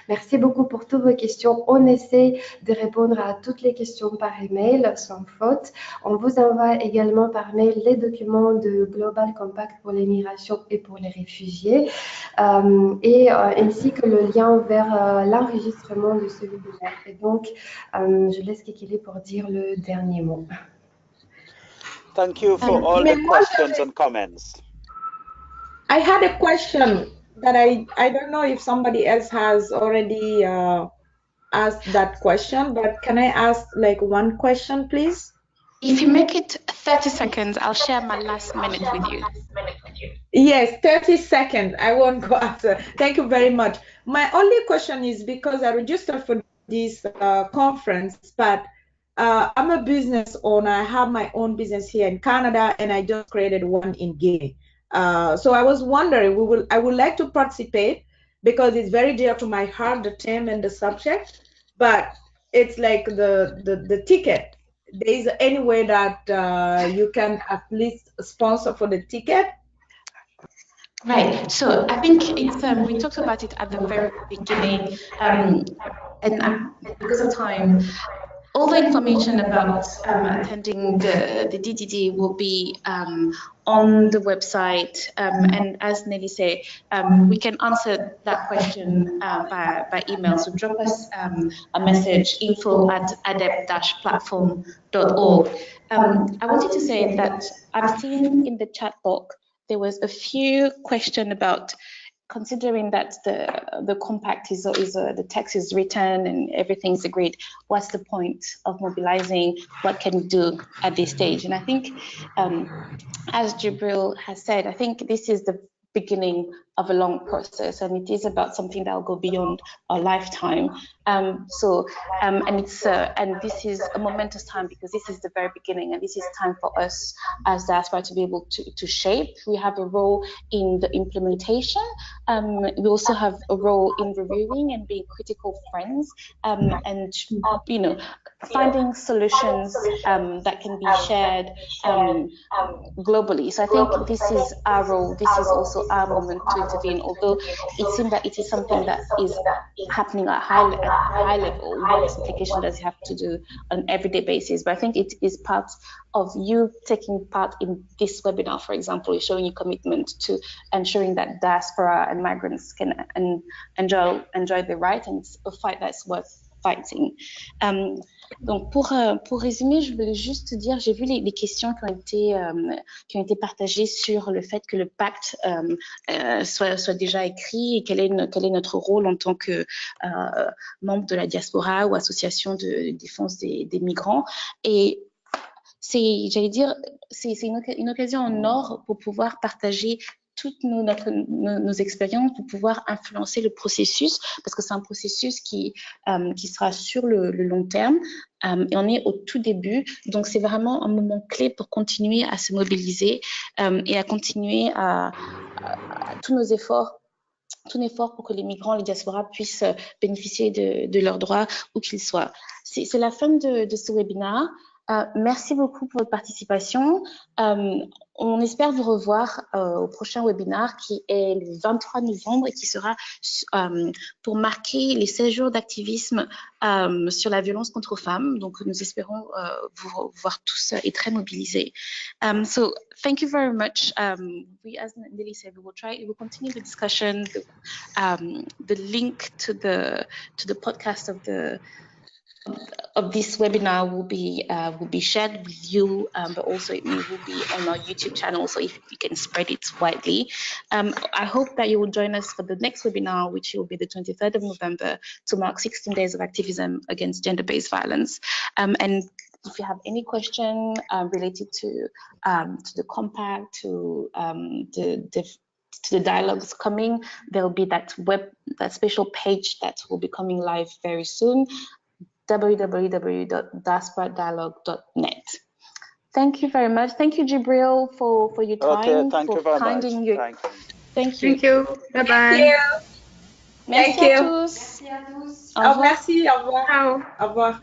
Speaker 1: Merci beaucoup pour toutes vos questions. On essaie de répondre à toutes les questions par email, sans faute. On vous envoie également par mail les documents de Global Compact pour les migrations et pour les réfugiés, ainsi que le lien vers l'enregistrement de ce webinaire. Et donc, je laisse Kekele pour dire le dernier mot.
Speaker 5: Thank you for all the questions and comments.
Speaker 12: I had a question that I don't know if somebody else has already asked that question, but can I ask like one question, please?
Speaker 2: If you make it 30 seconds, I'll share my last minute with you.
Speaker 12: Yes, 30 seconds. I won't go after. Thank you very much. My only question is because I registered for this conference, but I'm a business owner. I have my own business here in Canada, and I just created one in Guinea. So I was wondering, I would like to participate because it's very dear to my heart, the theme and the subject, but it's like the ticket. There is any way that you can at least sponsor for the ticket?
Speaker 2: Right. So I think it's we talked about it at the very beginning, and because of time, all the information about attending the DDD will be on the website. And as Nelly said, we can answer that question by email. So drop us a message, info@adept-platform.org. I wanted to say that I've seen in the chat box, there was a few questions about considering that the compact is the text is written and everything's agreed, what's the point of mobilizing? What can we do at this stage? And I think, as Jibril has said, I think this is the beginning of a long process, and it is about something that will go beyond our lifetime. And this is a momentous time because this is the very beginning, and this is time for us as diaspora to be able to shape. We have a role in the implementation. We also have a role in reviewing and being critical friends, and finding solutions that can be shared globally. So I think this is our role. This is also our moment to intervene. Although it seems that it is something that is happening at high level, what implication does it have to do on an everyday basis? But I think it is part of you taking part in this webinar, for example, is showing your commitment to ensuring that diaspora and migrants can enjoy the right, and it's a fight that's worth fighting. Donc pour résumer, je voulais juste dire, j'ai vu les questions qui ont été partagées sur le fait que le pacte soit déjà écrit et quel est notre rôle en tant que membre de la diaspora ou association de défense des migrants. Et j'allais dire, c'est une occasion en or pour pouvoir partager toutes nos expériences, pour pouvoir influencer le processus, parce que c'est un processus qui sera sur le long terme, et on est au tout début, donc c'est vraiment un moment clé pour continuer à se mobiliser et à continuer à tous nos efforts pour que les migrants, les diasporas puissent bénéficier de leurs droits où qu'ils soient. C'est la fin de ce webinaire. Merci beaucoup pour votre participation. On espère vous revoir au prochain webinaire qui est le 23 novembre et qui sera pour marquer les 16 jours d'activisme sur la violence contre les femmes. Donc, nous espérons vous voir tous et très mobilisés. So, thank you very much. We, as Nelly said, we will continue the discussion. The link to the podcast of this webinar will be shared with you, but also it will be on our YouTube channel, so if you can spread it widely. I hope that you will join us for the next webinar, which will be the 23rd of November, to mark 16 days of activism against gender-based violence. And if you have any question related to the compact, to the dialogues coming, there will be that special page that will be coming live very soon. www.diasporadialogue.net. Thank you very much. Thank you, Jibril, for your time.
Speaker 5: Okay, thank you very much.
Speaker 2: Thank you.
Speaker 11: Thank you. Bye-bye.
Speaker 2: Merci à tous.
Speaker 12: Merci, au revoir.
Speaker 11: Ciao.
Speaker 12: Au revoir.